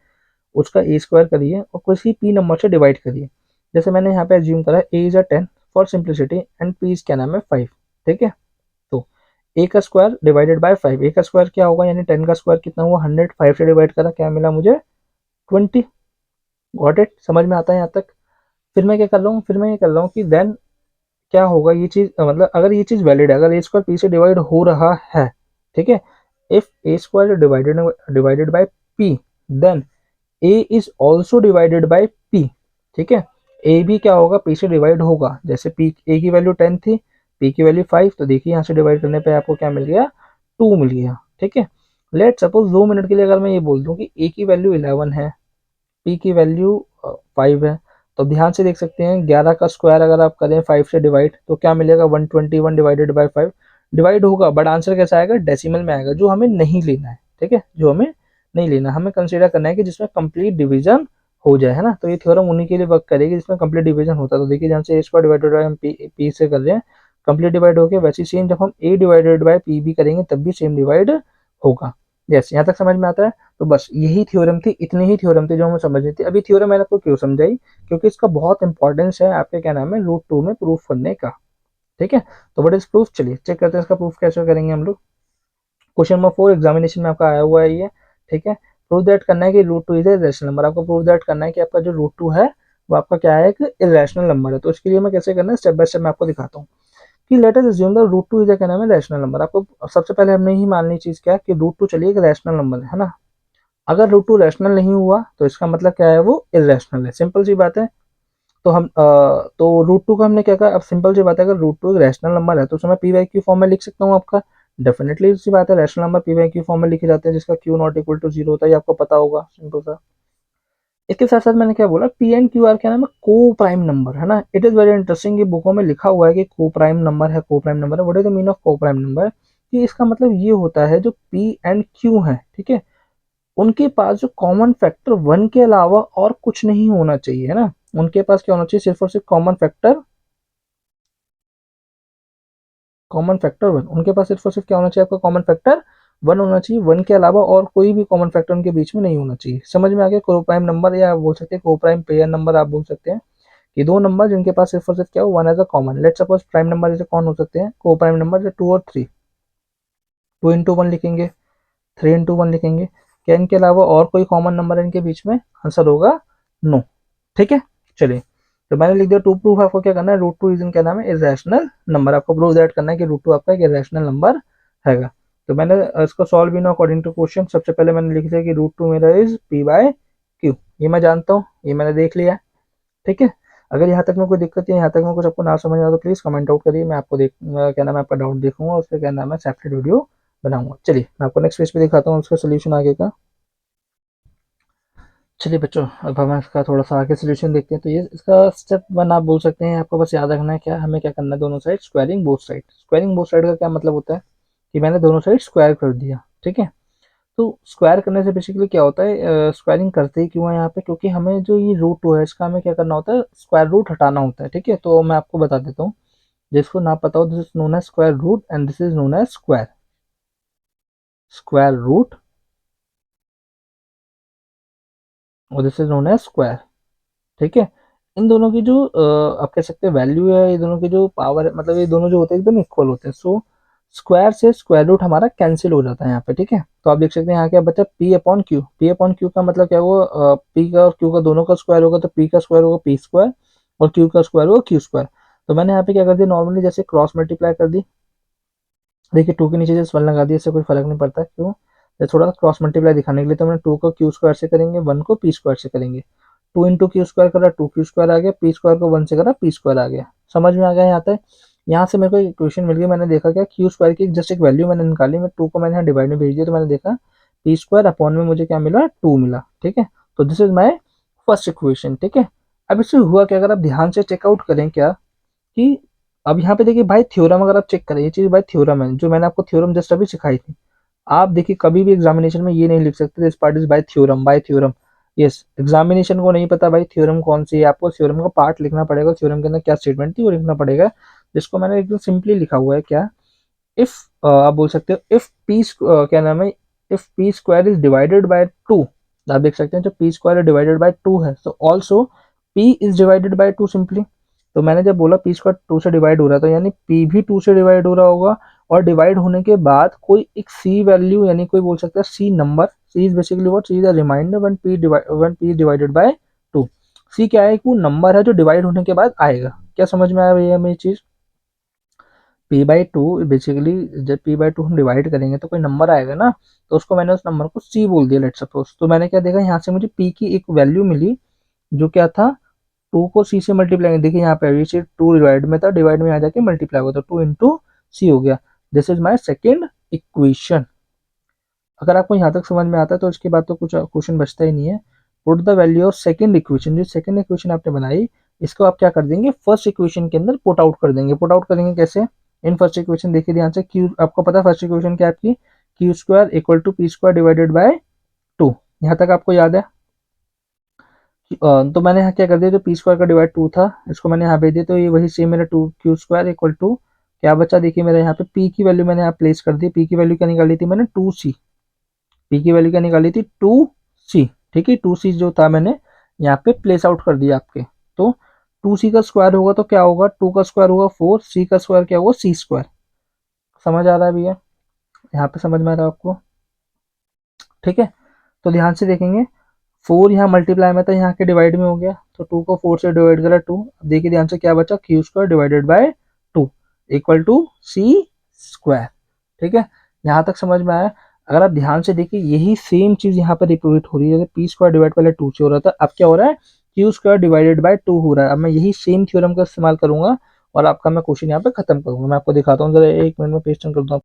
उसका ए स्क्वायर करिए और किसी पी नंबर से डिवाइड करिए। जैसे मैंने यहाँ पे एज्यूम करा A is a 10 for simplicity, and P is क्या नाम है 5, ठीक है। तो ए का स्क्वायर डिवाइडेड बाय 5, ए का स्क्वायर क्या होगा, यानी 10 का स्क्वायर कितना हुआ 100, 5 से डिवाइड करा, क्या मिला मुझे 20। गॉट इट, समझ में आता है यहाँ तक? फिर मैं क्या कर रहा हूँ, फिर मैं ये कर रहा हूँ कि देन क्या होगा, ये चीज मतलब अगर ये चीज वैलिड है, अगर ए स्क्वायर पी से डिवाइड हो रहा है, ठीक है, if a square divided divided by p, then a is also divided by p, ठीक है। ए भी क्या होगा, पी से डिवाइड होगा। जैसे पी, ए की वैल्यू 10 थी, पी की वैल्यू 5, तो देखिए यहाँ से डिवाइड करने पे आपको क्या मिल गया, 2 मिल गया, ठीक है। लेट सपोज 2 मिनट के लिए अगर मैं ये बोल दूं कि ए की वैल्यू 11 है, पी की वैल्यू 5 है, तो ध्यान से देख सकते हैं 11 का स्क्वायर अगर आप करें 5 से डिवाइड, तो क्या मिलेगा 121 डिवाइडेड बाई 5। डिवाइड होगा बट आंसर कैसा आएगा, डेसिमल में आएगा, जो हमें नहीं लेना है, ठीक है, जो हमें नहीं लेना, हमें कंसीडर करना है कि जिसमें कंप्लीट डिवीजन हो जाए, है ना। तो ये थ्योरम उन्हीं के लिए वर्क करेगी जिसमें कंप्लीट डिवीजन होता है। तो देखिए जहाँ से ए स्क्वायर डिवाइडेड बाई हम पी से कर रहे हैं, कंप्लीट डिवाइड हो गया, वैसे सेम जब हम ए डिवाइडेड बाई पी भी करेंगे तब भी सेम डिवाइड होगा। यस, यहाँ तक समझ में आता है? तो बस यही थ्योरम थी, इतनी ही थ्योरम थी जो हमें समझनी थी। अभी थ्योरम मैंने आपको क्यों समझाई, क्योंकि इसका बहुत इंपॉर्टेंस है आपके क्या नाम है, रूट टू में प्रूफ करने का, ठीक है। तो व्हाट इज प्रूफ, चलिए चेक करते हैं इसका प्रूफ कैसे करेंगे हम लोग। क्वेश्चन नंबर 4 एग्जामिनेशन में आपका आया हुआ है ये, ठीक है। प्रूव दैट करना है कि root two is a rational number. आपको प्रूव दैट करना है कि आपका जो रूट टू है वो आपका क्या है, एक इरेशनल नंबर है। तो इसके लिए मैं कैसे करना है, स्टेप बाय स्टेप मैं आपको दिखाता हूँ कि let us assume the root two is क्या नाम है, रैशनल नंबर। आपको सबसे पहले हमने ही माननी चीज क्या है कि रूट टू चलिए एक रैशनल नंबर है ना। अगर रूट टू रैशनल नहीं हुआ तो इसका मतलब क्या है, वो इरेशनल है, सिंपल सी बात है। तो तो रूट टू का हमने क्या कहा, अब सिंपल सी बात है, अगर रूट टू एक रैशनल नंबर है तो उसे मैं पी वाई क्यू फॉर्म में लिख सकता हूँ आपका। डेफिनेटली सी बात है, rational number p by q form में लिखे जाते हैं जिसका q not equal to zero होता है, ये आपको पता होगा, सिंपल सा। इसके साथ साथ मैंने क्या बोला, पी एंड क्यू आर क्या नाम है, को प्राइम नंबर, है ना। इट इज वेरी इंटरेस्टिंग, ये बुकों में लिखा हुआ है कि को प्राइम नंबर है, को प्राइम नंबर है। What is the mean of को प्राइम नंबर, कि इसका मतलब ये होता है जो पी एंड क्यू है, ठीक है, उनके पास जो कॉमन फैक्टर वन के अलावा और कुछ नहीं होना चाहिए, है ना। उनके पास क्या होना चाहिए, सिर्फ और सिर्फ common factor, common factor one. उनके पास सिर्फ और सिर्फ क्या होना चाहिए, आपका कॉमन फैक्टर वन होना चाहिए, वन के अलावा और कोई भी कॉमन फैक्टर उनके बीच में नहीं होना चाहिए। समझ में आ गया, को प्राइम नंबर, या आप बोल सकते हैं को प्राइम पेयर नंबर, आप बोल सकते हैं कि दो नंबर जिनके पास सिर्फ और सिर्फ क्या हो, one as a common. Let suppose prime number जैसे कौन हो सकते हैं, को प्राइम नंबर जैसे 2 और 3, 2 इंटू 1 लिखेंगे, 3 इंटू 1 लिखेंगे। क्या इनके अलावा और कोई कॉमन नंबर है इनके बीच में, आंसर होगा नो, ठीक है। चलिए, तो मैंने लिख दिया टू प्रूफ, आपको क्या करना है, रूट टू इज इन क्या नाम है, इरेशनल नंबर। आपको प्रूव दैट करना है कि रूट टू आपका एक इरेशनल नंबर हैगा। तो मैंने इसको सॉल्व भी ना अकॉर्डिंग टू क्वेश्चन, सबसे पहले मैंने लिख दिया कि रूट टू मेरा इज पी बाय क्यू, ये मैं जानता हूँ, ये मैंने देख लिया, ठीक है। अगर यहाँ तक में कोई दिक्कत है, यहाँ तक में कुछ आपको ना समझ आया तो प्लीज कमेंट आउट करिए, मैं आपको क्या नाम है, आपका डाउट देखूंगा, उसका क्या नाम है, सेपरेट वीडियो बनाऊंगा। चलिए मैं आपको नेक्स्ट पेज पे दिखाता हूँ उसका सोल्यूशन आगे का। चलिए बच्चों, अब हम इसका थोड़ा सा आगे सोल्यूशन देखते हैं। तो ये इसका स्टेप वन आप बोल सकते हैं, आपको बस याद रखना है क्या, हमें क्या करना है, दोनों side squaring both side. Squaring both side का क्या मतलब होता है कि मैंने दोनों साइड स्क्वायर कर दिया, ठीक है। तो स्क्वायर करने से बेसिकली क्या होता है, स्क्वायरिंग करते ही क्यों है यहाँ पे, क्योंकि हमें जो ये रूट टू है इसका हमें क्या करना होता है, स्क्वायर रूट हटाना होता है, ठीक है। तो मैं आपको बता देता हूँ, जिसको ना पता हो, this is known as square root and this is known as square, square root और this is known as square. ठीक है, इन दोनों की जो आप कह सकते हैं वैल्यू है, ये दोनों की जो पावर है, मतलब ये दोनों जो होते हैं एकदम इक्वल होते हैं। सो स्क्वायर से स्क्वायर रूट हमारा कैंसिल हो जाता है यहाँ पे। ठीक है, तो आप देख सकते हैं यहाँ क्या बचा, P upon Q. P upon Q का मतलब क्या हुआ, पी का और क्यू का दोनों का स्क्वायर होगा, तो पी का स्क्वायर होगा पी स्क्वायर और क्यू का स्क्वायर होगा क्यू स्क्वायर। तो मैंने यहाँ पे क्या कर दिया, नॉर्मली जैसे क्रॉस मल्टीप्लाई कर दी। देखिए टू के नीचे जैसे वन लगा दिया, इससे कोई फर्क नहीं पड़ता, क्यों, ये थोड़ा सा क्रॉस मल्टीप्लाई दिखाने के लिए। तो मैंने टू को क्यू स्क्वायर से करेंगे, वन को पी स्क्वायर से करेंगे। टू इंटू क्यू स्क्वायर करा, टू क्यू स्क्वायर आ गया, पी स्क्वायर को वन से करा, पी स्क्वायर आ गया। समझ में आ गया यहाँ तक। यहाँ से मेरे को इक्वेशन मिल गई, मैंने देखा क्या, क्यू स्क्वायर की जस्ट एक वैल्यू मैंने निकाली, मैं टू को मैंने यहाँ डिवाइड में भेज दिया, तो मैंने देखा पी स्क्वायर अपॉन में मुझे क्या मिला, टू मिला। ठीक है, तो this is my first equation. ठीक है, अब इससे हुआ क्या, अगर आप ध्यान से चेकआउट करें क्या, कि अब यहाँ पे देखिए भाई थ्योरम अगर आप चेक करें, ये चीज भाई थ्योरम है, जो मैंने आपको थ्योरम जस्ट अभी सिखाई थी। आप देखिए कभी भी एग्जामिनेशन में ये नहीं लिख सकते this part is by theorem, bye theorem. Yes, examination को नहीं पता भाई थ्योरम कौन सी है, आपको थ्योरम का पार्ट लिखना पड़ेगा, थ्योरम के अंदर क्या स्टेटमेंट थी वो लिखना पड़ेगा, जिसको मैंने एकदम सिंपली लिखा हुआ है क्या, इफ आप बोल सकते हो इफ पी क्या नाम है, if P square is divided by to. आप देख सकते हैं जो P square divided by to है, तो also P is divided by to simply. तो मैंने जब बोला पी स्क्वायर टू से डिवाइड हो रहा है, तो यानी पी भी टू से डिवाइड हो रहा होगा, और डिवाइड होने के बाद कोई एक सी वैल्यू, यानी कोई बोल सकता है C number. C is basically what, C is a reminder when P divided by two. C क्या है, वो नंबर है जो डिवाइड होने के बाद आएगा। क्या समझ में आया भैया हमें ये चीज, पी बाई टू बेसिकली, जब पी बाई टू हम डिवाइड करेंगे तो कोई नंबर आएगा ना, तो उसको मैंने उस नंबर को सी बोल दिया लेट सपोज। तो मैंने क्या देखा, यहाँ से मुझे पी की एक वैल्यू मिली, जो क्या था, टू को सी से मल्टीप्लाई, देखिए यहाँ पे ये टू डिवाइड में था, डिवाइड में आ जाके मल्टीप्लाई हुआ, तो टू इंटू सी हो गया। This is my second equation. अगर आपको यहाँ तक समझ में आता है तो इसके बाद तो कुछ क्वेश्चन बचता ही नहीं है। Put the value of second equation, जो सेकंड इक्वेशन आपने बनाई, इसको आप क्या कर देंगे, फर्स्ट इक्वेशन के अंदर पुट आउट कर देंगे। पुट आउट करेंगे कैसे, इन फर्स्ट इक्वेशन देखिए ध्यान से, क्यू आपको पता है फर्स्ट इक्वेशन क्या आपकी, q square equal to p square divided by two. यहाँ तक आपको याद है। तो मैंने यहाँ क्या कर दिया, जो पी स्क्वायर का डिवाइड टू था, इसको मैंने यहाँ भेज दिया, तो ये वही सेम मेरा two q square equal to क्या बचा, देखिए मेरा यहाँ पे पी की वैल्यू मैंने यहाँ प्लेस कर दी। पी की वैल्यू क्या निकाली थी मैंने, टू सी। पी की वैल्यू क्या निकाली थी, टू सी। ठीक है, टू सी जो था मैंने यहाँ पे प्लेस आउट कर दिया आपके। तो टू सी का स्क्वायर होगा तो क्या होगा, टू का स्क्वायर होगा फोर, सी का स्क्वायर क्या होगा, सी स्क्वायर। समझ आ रहा है भैया, यहाँ पे समझ में आ रहा है आपको। ठीक है, तो ध्यान से देखेंगे, फोर यहाँ मल्टीप्लाई में था, यहाँ के डिवाइड में हो गया, तो टू को फोर से डिवाइड करा टू। अब देखिए ध्यान से क्या बचा, q square divided by two equal to c square. ठीक है, यहाँ तक समझ में आया। अगर आप ध्यान से देखिए यही सेम चीज यहाँ पर रिपीट हो रही है, पी स्क्वायर डिवाइड पहले टू से हो रहा था, अब क्या हो रहा है, Q square divided by to हो रहा है। अब मैं यही सेम थ्योरम का इस्तेमाल करूंगा और आपका मैं क्वेश्चन यहाँ पे खत्म करूंगा। मैं आपको दिखाता हूँ, जरा एक मिनट में पेस्ट कर दूँ।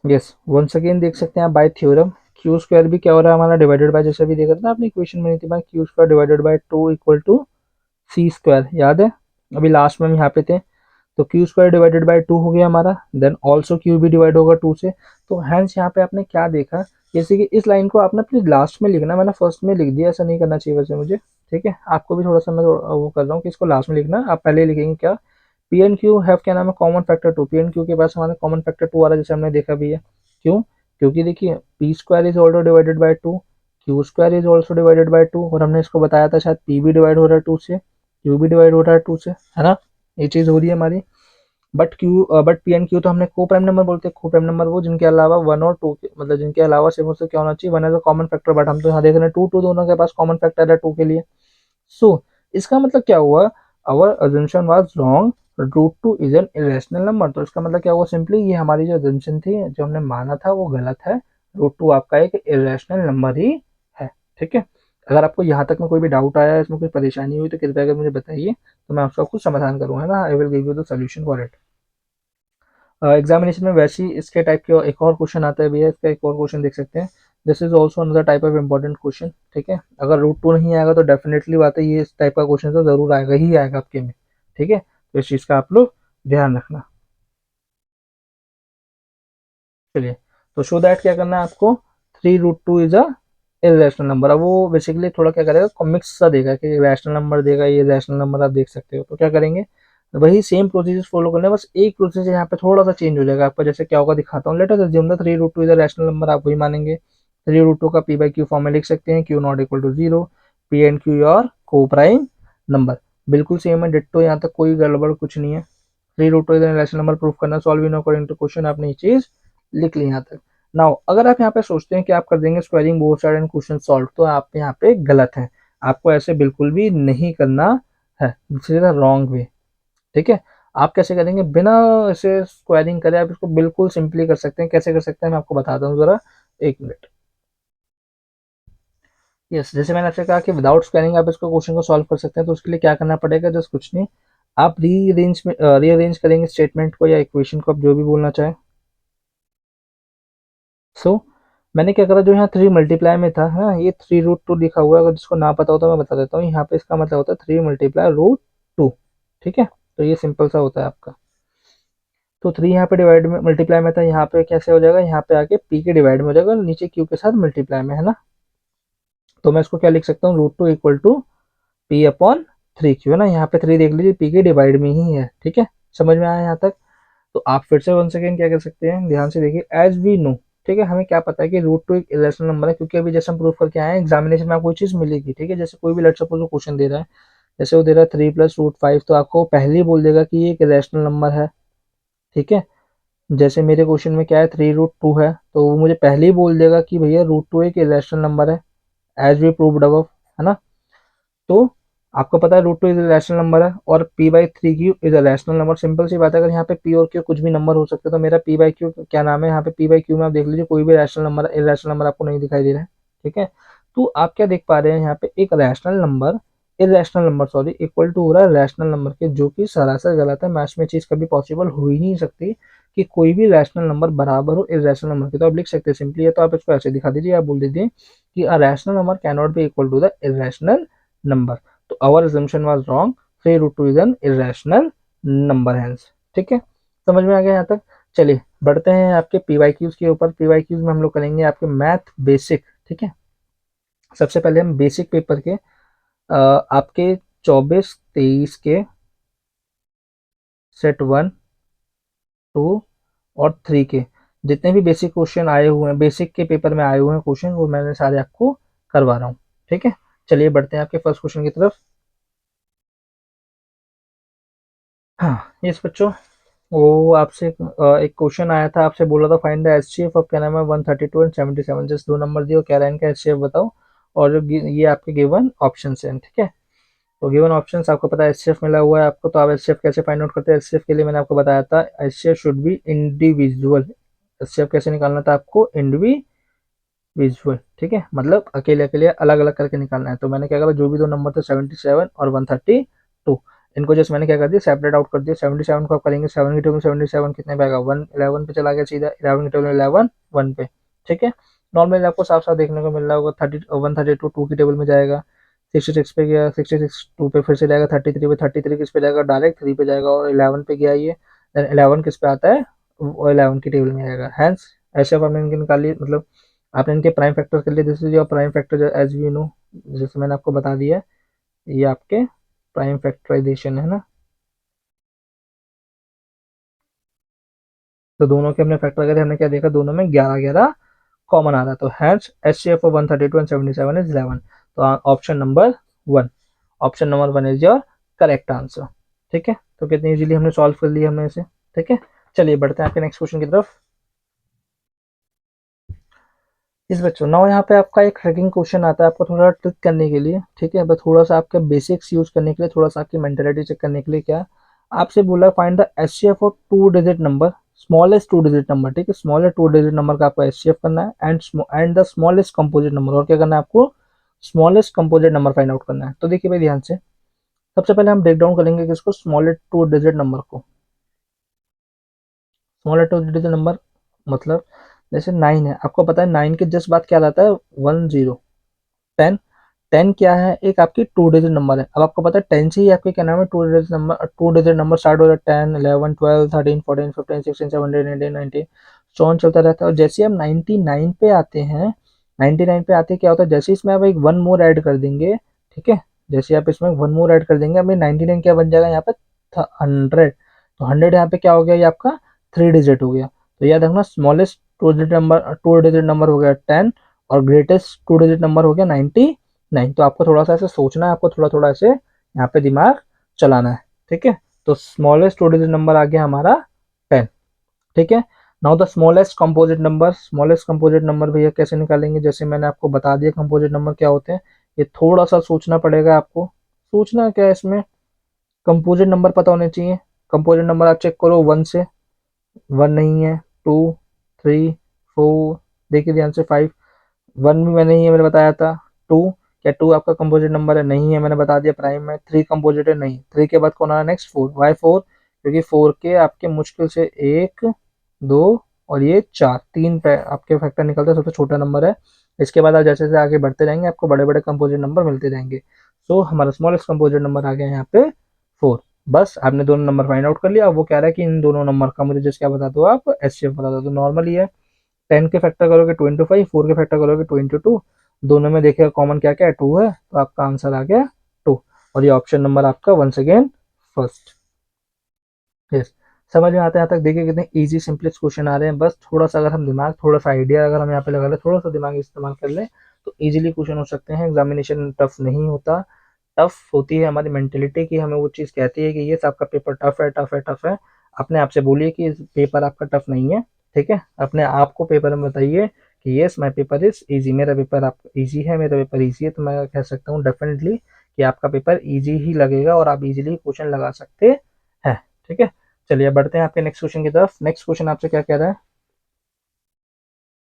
यस, वंस अगेन देख सकते हैं आप बाय थ्योरम, क्यू स्क्वायर भी क्या हो रहा है हमारा, डिवाइडेड बाय, जैसे भी देखा था ना आपने इक्वेशन में थी, q square divided by two equal to c square, याद है। अभी लास्ट में हम यहाँ पे थे, तो Q square divided by to हो गया हमारा, देन ऑल्सो क्यू भी डिवाइड होगा टू से। तो हैंस यहाँ पे आपने क्या देखा, जैसे कि इस लाइन को आपने प्लीज लास्ट में लिखना, मैंने फर्स्ट में लिख दिया, ऐसा नहीं करना चाहिए वैसे मुझे। ठीक है, आपको भी थोड़ा सा मैं वो कर रहा हूँ कि इसको लास्ट में लिखना, आप पहले लिखेंगे क्या, पी एन क्यू हैव क्या नाम है, common factor two. P and q के पास हमारा कॉमन फैक्टर टू आ रहा है, जैसे हमने देखा भी है। क्यों, क्योंकि देखिए P square is also divided by to, q square is also divided by to, और हमने इसको बताया था शायद पी भी डिवाइड हो रहा है टू से, क्यू भी डिवाइड हो रहा है टू से, है ना, ये चीज हो रही है हमारी। बट पी एंड क्यू तो हमने को प्राइम नंबर बोलते हैं। को प्राइम नंबर वो जिनके अलावा वन और टू के, मतलब जिनके अलावा सिर्फ उससे क्या होना चाहिए, one as a common factor, but हम तो यहाँ देख रहे हैं टू टू दोनों के पास कॉमन फैक्टर है टू के लिए। सो इसका मतलब क्या हुआ, our assumption was wrong, root two is an irrational number. तो इसका मतलब क्या हुआ, सिंपली ये हमारी जो अजम्पशन थी, जो हमने माना था वो गलत है, रूट टू आपका एक इरेशनल नंबर ही है। ठीक है, अगर आपको यहाँ तक में कोई भी डाउट आया, इसमें कोई परेशानी हुई, तो कृपया कर मुझे बताइए, तो मैं आपका कुछ समाधान करूँगा ना, I will give you the solution for it. Examination में वैसे ही इसके टाइप के एक और क्वेश्चन आता है भैया, इसका एक और क्वेश्चन देख सकते हैं, this is also another type of important question. ठीक है, अगर रूट टू नहीं आएगा तो डेफिनेटली बात है ये इस टाइप का क्वेश्चन तो जरूर आएगा ही आएगा आपके में। ठीक है, तो इस चीज का आप लोग ध्यान रखना। चलिए, तो शो दैट क्या करना है आपको, three root two is a irrational number. अब वो बेसिकली थोड़ा क्या करेगा, मिक्स सा देगा कि रैशनल नंबर देगा, ये रैशनल नंबर आप देख सकते हो। तो क्या करेंगे, वही सेम प्रोसीजर फॉलो करना है, बस एक प्रोसीजर यहाँ पे थोड़ा सा चेंज हो जाएगा आपका। जैसे क्या होगा दिखाता हूँ, let us assume the three root two is a rational number, आप वही मानेंगे। 3 रूट 2 का पी बाई क्यू फॉर्म में लिख सकते हैं, Q not equal to 0, P and Q your coprime number. बिल्कुल सेम है, डिट्टो, यहाँ तक कोई गड़बड़ कुछ नहीं है। 3 root 2 is an irrational number proof करना, solve in according to question, आपने ये चीज लिख ली यहाँ तक। नाउ अगर आप यहाँ पे सोचते हैं कि आप कर देंगे squaring both side and question solve, तो आप यहाँ पे गलत हैं। आपको ऐसे बिल्कुल भी नहीं करना है, दिस इज रॉन्ग वे। ठीक है, आप कैसे करेंगे, बिना ऐसे स्क्वायरिंग करे आप इसको बिल्कुल सिंपली कर सकते हैं। कैसे कर सकते हैं मैं आपको बताता हूँ जरा, एक मिनट। यस, जैसे मैंने आपसे कहा कि विदाउट स्क्वायरिंग आप इसको क्वेश्चन को सॉल्व कर सकते हैं, तो उसके लिए क्या करना पड़ेगा, जस्ट कुछ नहीं, आप रीअरेंज करेंगे स्टेटमेंट को या इक्वेशन को, आप जो भी बोलना चाहें। सो मैंने क्या करा, जो यहाँ 3 मल्टीप्लाई में था, हाँ, ये 3 रूट 2 लिखा हुआ है, अगर जिसको ना पता हो तो मैं बता देता हूँ। यहाँ पे इसका मतलब होता है 3 मल्टीप्लाई रूट 2। ठीक है, तो ये सिंपल सा होता है आपका। तो 3 यहाँ पे डिवाइड में मल्टीप्लाई में था, यहाँ पे कैसे हो जाएगा, यहाँ पे आके पी के डिवाइड में हो जाएगा, नीचे क्यू के साथ मल्टीप्लाई में है ना। तो मैं इसको क्या लिख सकता हूँ, root 2 equal to p upon 3 q है ना। यहाँ पे 3 देख लीजिए, पी के डिवाइड में ही है। ठीक है, समझ में आया यहाँ तक। तो आप फिर से वन सेकेंड क्या कर सकते हैं, ध्यान से देखिए, एज वी नो, ठीक है, हमें क्या पता है कि रूट 2 एक इरेशनल नंबर है, क्योंकि अभी जैसे हम प्रूफ करके आए हैं, एग्जामिनेशन में आपको कोई चीज मिलेगी। ठीक है, जैसे कोई भी लेट्स सपोज क्वेश्चन दे रहा है, जैसे वो दे रहा है 3 प्लस रूट 5, तो आपको पहले ही बोल देगा कि ये एक इरेशनल नंबर है। ठीक है, जैसे मेरे क्वेश्चन में क्या है, 3 रूट 2 है, तो वो मुझे पहले ही बोल देगा कि भैया रूट 2 एक इरेशनल नंबर है, एज वी प्रूव्ड अबव, है ना। तो आपको पता है रूट 2 इज रैशनल नंबर है, और P by 3 Q is a rational number. Simple सी बात है, अगर यहाँ पे पी और क्यू कुछ भी नंबर हो सकते हैं, तो मेरा पी बाई क्यू क्या नाम है, यहाँ पे पी बाई क्यू में आप देख लीजिए, कोई भी रैशनल नंबर, इरेशनल नंबर आपको नहीं दिखाई दे रहा है। ठीक है, तो आप क्या देख पा रहे हैं, यहाँ पे एक rational number, irrational number sorry, equal to हो रहा है रैशनल नंबर के, जो कि सरासर गलत है। मैथ्स में चीज कभी पॉसिबल हो ही नहीं सकती कि कोई भी रैशनल नंबर बराबर हो इरेशनल नंबर के। तो आप लिख सकते हैं सिंपली, है तो आप इसको ऐसे दिखा दीजिए, आप बोल दीजिए कि a rational number can not be equal to the irrational number. तो our assumption was wrong, 3 root 2 is an irrational number hence। ठीक है, समझ में आ गया यहाँ तक। चलिए बढ़ते हैं आपके पीवाईक्यूज के ऊपर। पीवाईक्यूज में हम लोग करेंगे आपके मैथ बेसिक। ठीक है, सबसे पहले हम बेसिक पेपर के आपके 24-23 के सेट 1, 2 और 3 के जितने भी बेसिक क्वेश्चन आए हुए हैं, बेसिक के पेपर में आए हुए हैं क्वेश्चन, वो मैंने सारे आपको करवा रहा हूँ। ठीक है, चलिए बढ़ते हैं आपके फर्स्ट क्वेश्चन की तरफ। हाँ यस बच्चों, वो आपसे एक क्वेश्चन आया था, आपसे बोला था फाइंड द एचसीएफ ऑफ क्या नाम है 132 एंड 77, जस्ट दो नंबर दिए, कह रहा है इनका एचसीएफ बताओ, और जो ये आपके गिवन ऑप्शन हैं। ठीक है, तो गिवन ऑप्शन आपको पता है एचसीएफ मिला हुआ है आपको, तो आप एचसीएफ कैसे फाइंड आउट करते हैं। एचसीएफ के लिए मैंने आपको बताया था, HCF should be individual. HCF कैसे निकालना था आपको, इंडिविजुअल। ठीक है, मतलब अकेले अकेले अलग अलग करके निकालना है। तो मैंने क्या करा, जो भी दो नंबर थे 77 और 132, इनको जस्ट मैंने क्या कर दिया, सेपरेट आउट कर दिया। 77 को आप करेंगे 7 की टेबल 77 कितने पे आएगा, 111 पे चला गया सीधा, 11 की टेबल 11 1 पे। ठीक है, नॉर्मली आपको साफ साफ देखने को मिल रहा होगा। 132 2 की टेबल में जाएगा, 66 पे गया, 66 2 पे फिर से जाएगा, 33 पे, 33 किस पे जाएगा, डायरेक्ट 3 पे जाएगा, और 11 पे गया ये, देन 11 किस पे आता है, वो 11 की टेबल में आएगा। हैंस ऐसे अब हमने इनके निकाल लिए, मतलब आपने इनके प्राइम फैक्टर कर लिए। This is your prime factor as we know, जैसे मैंने आपको बता दिया, ये आपके प्राइम फैक्टराइजेशन है ना। तो दोनों के हमने फैक्टर करे, हमने क्या देखा, दोनों में 11-11 कॉमन आ रहा है। तो hence H C F 132 and 77 is 11। तो option number 1, option number 1 is your correct answer. ठीक है, तो कितनी इजीली हमने सॉल्व कर लिया हमने इसे। ठीक है, चलिए बढ़ते हैं आपके नेक्स्ट क्वेश्चन की तरफ। इस बच्चों नाउ यहाँ पे आपका एक ट्रैकिंग क्वेश्चन आता है, आपको थोड़ा ट्रिक करने के लिए। ठीक है, बस थोड़ा सा आपके बेसिक्स यूज करने के लिए, थोड़ा सा आपकी मेंटेलिटी चेक करने के लिए। क्या आपसे बोला, find the HCF of 2 digit number, smallest 2 digit number. ठीक है, स्मॉलेस्ट 2 डिजिट नंबर का आपको एचसीएफ करना है, and the smallest composite number, और क्या करना है आपको, smallest composite number find out करना है। तो देखिए भाई ध्यान से, सबसे पहले हम ब्रेक डाउन करेंगे किसको, स्मॉलेस्ट 2 डिजिट नंबर को। स्मॉलेस्ट 2 डिजिट नंबर मतलब जैसे 9 है, आपको पता है 9 के जस्ट बाद क्या आता है, 10। 10, 10 क्या है, एक आपकी 2 डिजिट नंबर है। अब आपको पता है 10 से ही आपके क्या नाम है, 2 डिजिट नंबर स्टार्ट हो जाता है, 10 11 12 13 14 15 16 17 18 19 सो ऑन चलता रहता है। और जैसे हम 99 पे आते हैं, 99 पे आते क्या होता है, जैसे इसमें आप एक वन मोर ऐड कर देंगे। ठीक है, जैसे आप इसमें वन मोर ऐड कर देंगे, हमें 99 क्या बन जाएगा यहाँ पे, 100। तो 100 यहाँ पे क्या हो गया, ये आपका 3 डिजिट हो गया। तो याद रखना, स्मॉलेस्ट 2 डिजिट नंबर हो गया 10, और ग्रेटेस्ट 2 डिजिट नंबर हो गया 99। तो आपको थोड़ा सा ऐसे सोचना है, आपको थोड़ा थोड़ा ऐसे यहाँ पे दिमाग चलाना है, ठीक है। तो स्मॉलेस्ट 2 डिजिट नंबर आ गया हमारा 10, ठीक है। Now the smallest composite number, smallest composite number भैया कैसे निकालेंगे, जैसे मैंने आपको बता दिया कंपोजिट नंबर क्या होते हैं। ये थोड़ा सा सोचना पड़ेगा आपको। सोचना क्या है इसमें, कंपोजिट नंबर पता होने चाहिए। कंपोजिट नंबर आप चेक करो 1 से, 1 नहीं है, 2, 3, 4, देखिए ध्यान से 5, 1 भी मैंने ही मैंने बताया था। 2, क्या 2 आपका कंपोजिट नंबर है? नहीं है, मैंने बता दिया प्राइम में। 3 कंपोजिट है? नहीं। 3 के बाद कौन आ रहा है नेक्स्ट? 4। वाई 4? क्योंकि 4 के आपके मुश्किल से 1, 2 और ये 4, 3 आपके फैक्टर निकलता है, सबसे छोटा नंबर है। इसके बाद आप जैसे जैसे आगे बढ़ते रहेंगे आपको बड़े बड़े कंपोजिट नंबर मिलते रहेंगे। सो हमारा स्मॉलेस्ट कंपोजिट नंबर आ गया यहाँ पे 4। बस आपने दोनों नंबर फाइंड आउट कर लिया। अब वो कह रहा है कि इन दोनों नंबर का मुझे जस्ट क्या बता दो, आप एचसीएफ बता दो। तो नॉर्मली है 10 के फैक्टर करोगे 2 इंटू 5, 4 के फैक्टर करोगे 2 इंटू 2, दोनों में देखिएगा कॉमन क्या क्या है, 2 है, तो आपका आंसर आ गया 2। और ये ऑप्शन नंबर आपका वंस अगेन फर्स्ट। यस, समझ में आता है यहाँ तक? देखिए कितने इजी सिंपलेस्ट क्वेश्चन आ रहे हैं। बस थोड़ा सा अगर हम दिमाग, थोड़ा सा आइडिया अगर हम यहाँ पे लगा लें, थोड़ा सा दिमाग इस्तेमाल कर लें, तो इजीली क्वेश्चन हो सकते हैं। एग्जामिनेशन टफ नहीं होता। टफ होती है हमारी मेंटेलिटी की, हमें वो चीज़ कहती है कि ये आपका पेपर टफ है, टफ है, टफ है। अपने आप से बोलिए कि पेपर आपका टफ नहीं है, ठीक है। अपने आप को पेपर में बताइए कि yes my paper is easy, मेरा पेपर आप ईजी है, मेरा पेपर ईजी है। तो मैं कह सकता हूँ डेफिनेटली कि आपका पेपर ईजी ही लगेगा और आप इजीली क्वेश्चन लगा सकते हैं, ठीक है। चलिए बढ़ते हैं आपके नेक्स्ट क्वेश्चन की तरफ। नेक्स्ट क्वेश्चन आपसे क्या कह रहा है?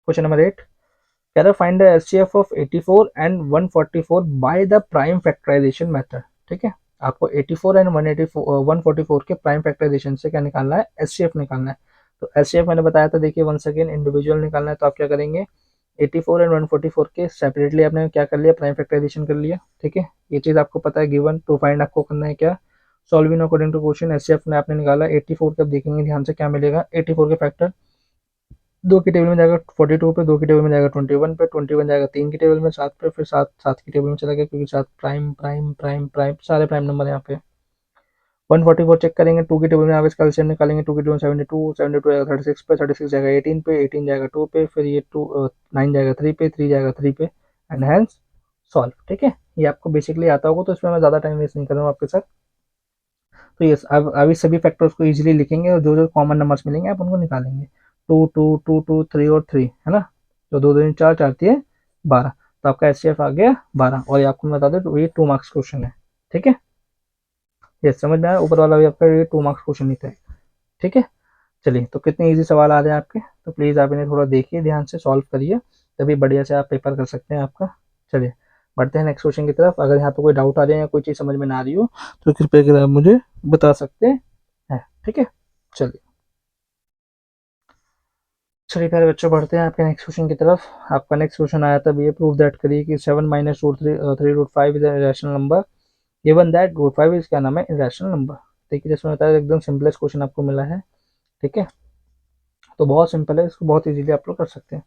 क्वेश्चन नंबर 8 कह रहा है find the HCF of 84 and 144 by the prime factorisation method, ठीक है। आपको 84 एंड 144 के प्राइम फैक्टराइजेशन से क्या निकालना है? एचसीएफ निकालना है। तो एचसीएफ मैंने बताया था, देखिए वंस अगेन इंडिविजुअल निकालना है। तो आप क्या करेंगे, 84 एंड 144 के सेपरेटली आपने क्या कर लिया, प्राइम फैक्टराइजेशन कर लिया, ठीक है। ये चीज आपको पता है गिवन। टू फाइंड आपको करना है क्या, solving according to question. HCF ने आपने निकाला 84 का, देखेंगे ध्यान से क्या मिलेगा। 84 के फैक्टर 2 की टेबल में जाएगा 42 पे, 2 की टेबल में जाएगा 21 पे, 21 जाएगा 3 की टेबल में 7 पे, फिर 7 7 की टेबल में चला गया, क्योंकि 7 प्राइम प्राइम प्राइम प्राइम सारे प्राइम नंबर यहाँ पे। 144 चेक करेंगे, 2 की टेबल में आप इसका एलसीएम निकालेंगे। 2 की टेबल में 72, 72 जाएगा 36 पे, 36 जाएगा 18 पे, 18 जाएगा 2 पे, फिर ये 9 जाएगा 3 पे, 3 जाएगा 3 पे, एंड हैंस सॉल्व, ठीक है। ये आपको बेसिकली आता होगा, तो इसमें मैं ज़्यादा टाइम वेस्ट नहीं कर रहा हूँ आपके साथ। तो ये अब अभी सभी फैक्टर्स को इजीली लिखेंगे और जो जो कॉमन नंबर्स मिलेंगे आप उनको निकालेंगे। 2 2 2 2 3 और 3 है ना, तो 2 2 4 4 3 12, तो आपका एचसीएफ आ गया 12। और ये आपको मैं बता दें, तो ये 2 मार्क्स क्वेश्चन है, ठीक है। ये समझ में आया? ऊपर वाला भी आपका ये 2 मार्क्स क्वेश्चन ही था, ठीक है। चलिए, तो कितने इजी सवाल आ रहे हैं आपके, तो प्लीज़ आप इन्हें थोड़ा देखिए, ध्यान से सॉल्व करिए, तभी बढ़िया से आप पेपर कर सकते हैं आपका। चलिए बढ़ते हैं नेक्स्ट क्वेश्चन की तरफ। अगर यहाँ पे कोई डाउट आ रहे हैं या कोई चीज़ समझ में ना आ रही हो, तो कृपया कर आप मुझे बता सकते हैं, ठीक है। चलिए चलिए प्यारे बच्चों, बढ़ते हैं आपके नेक्स्ट क्वेश्चन की तरफ। आपका नेक्स्ट क्वेश्चन आया था, ये प्रूव दैट करिए कि 7 minus root 3 root 5 is irrational number, given that root 5 is क्या नाम है, इरेशनल नंबर। देखिए जैसे बताया एकदम सिंपलेस्ट क्वेश्चन आपको मिला है, ठीक है। तो बहुत सिंपल है, इसको बहुत इजीली आप लोग कर सकते हैं।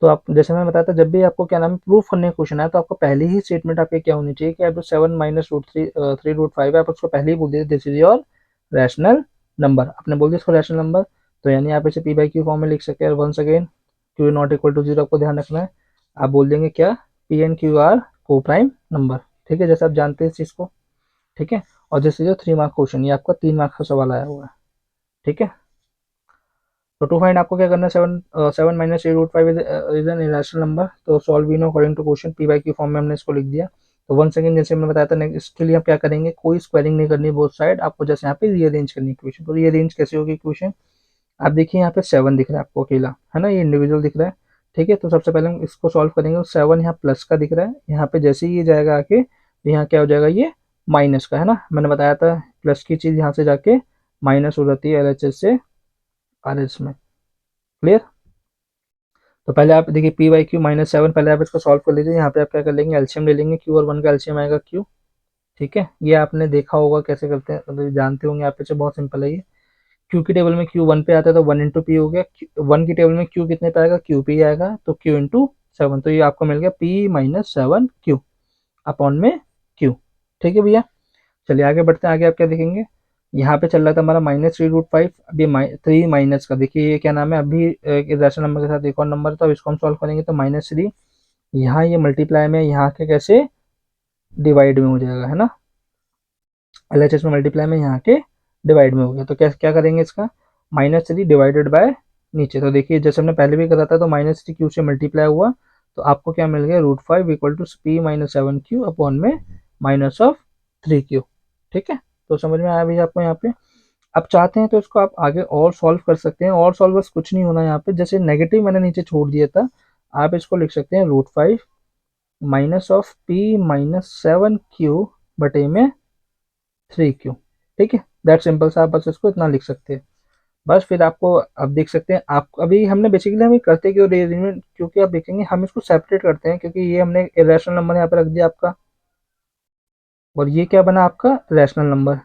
तो आप जैसे मैं बताया था, जब भी आपको क्या नाम है प्रूफ करने का क्वेश्चन है, तो आपको पहले ही स्टेटमेंट आपके क्या होनी चाहिए कि आप जो 7 माइनस रूट 3 रूट 5 है, आप उसको पहले ही बोल दीजिए this is your rational number. आपने बोल दिया इसको रैशनल नंबर, तो यानी आप इसे पी बाई क्यू फॉर्म में लिख सकते हैं। Once again q not equal to zero, आपको ध्यान रखना है। आप बोल देंगे क्या, p and q are coprime number, ठीक है, जैसे आप जानते हैं इस चीज़ को, ठीक है। और जैसे जो 3 मार्क क्वेश्चन, ये आपका 3 मार्क्स का सवाल आया हुआ है, ठीक है। तो टू फाइंड आपको क्या करना है, 7 minus 3 root 5 is an irrational number. तो solve no according to question, P by Q form में हमने इसको लिख दिया। तो वन सेकंड जैसे मैंने बताया था, इसके लिए आप क्या करेंगे, कोई स्क्वायरिंग नहीं करनी बोथ साइड, आपको जैसे यहाँ पे रीअरेंज करनी है क्वेश्चन। तो रीअरेंज कैसे होगी क्वेश्चन, आप देखिए यहाँ पे 7 दिख रहा है आपको अकेला, है ना, ये इंडिविजुअल दिख रहा है, ठीक है। तो सबसे पहले हम इसको सॉल्व करेंगे। 7 यहाँ प्लस का दिख रहा है, यहाँ पे जैसे ही ये जाएगा आके, तो यहाँ क्या हो जाएगा, ये माइनस का, है ना। मैंने बताया था प्लस की चीज़ यहाँ से जाके माइनस हो जाती है एलएचएस से आरएच में, क्लियर। तो पहले आप देखिए पी वाई क्यू -7, पहले आप इसको सॉल्व कर लीजिए। यहाँ पे आप क्या कर लेंगे, एलसीएम ले लेंगे, क्यू और 1 का एलसीएम आएगा क्यू, ठीक है। ये आपने देखा होगा कैसे करते हैं, मतलब जानते होंगे आप, पीछे बहुत सिंपल है ये। क्यू की टेबल में क्यू 1 पे आता है, तो 1 इंटू पी हो गया। 1 की टेबल में क्यू कितने पे आएगा, क्यू पी आएगा, तो क्यू इंटू 7, तो ये आपको मिल गया P-7 क्यू अपॉन में क्यू, ठीक है भैया। चलिए आगे बढ़ते हैं। आगे आप क्या देखेंगे, यहाँ पे चल रहा था हमारा -3 रूट 5, अभी 3 माइनस का, देखिए ये क्या नाम है, अभी एक रैशनल नंबर के साथ एक और नंबर था, अब इसको हम सॉल्व करेंगे। तो -3 यहाँ ये मल्टीप्लाई में यहाँ के कैसे डिवाइड में हो जाएगा, है ना, LHS में मल्टीप्लाई में यहाँ के डिवाइड में हो गया। तो क्या क्या करेंगे इसका, -3 डिवाइडेड बाय नीचे। तो देखिए जैसे हमने पहले भी करा था, तो -3 क्यू से मल्टीप्लाई हुआ, तो आपको क्या मिल गया, √5 equal to p minus 7q upon में -3q। ठीक है, तो समझ में आया भैया आपको यहाँ पे। अब चाहते हैं तो इसको आप आगे और सॉल्व कर सकते हैं, और सॉल्व बस कुछ नहीं होना यहाँ पे, जैसे नेगेटिव मैंने नीचे छोड़ दिया था, आप इसको लिख सकते हैं √5 -p माइनस 7q बटे में 3q। ठीक है, दैट सिंपल सा, आप बस इसको इतना लिख सकते हैं। बस फिर आपको अब देख सकते हैं, आप अभी हमने बेसिकली हम करते क्यों रीअरेंजमेंट, क्योंकि आप देखेंगे हम इसको सेपरेट करते हैं, क्योंकि ये हमने इरेशनल नंबर यहाँ पे रख दिया आपका, और ये क्या बना आपका रैशनल नंबर।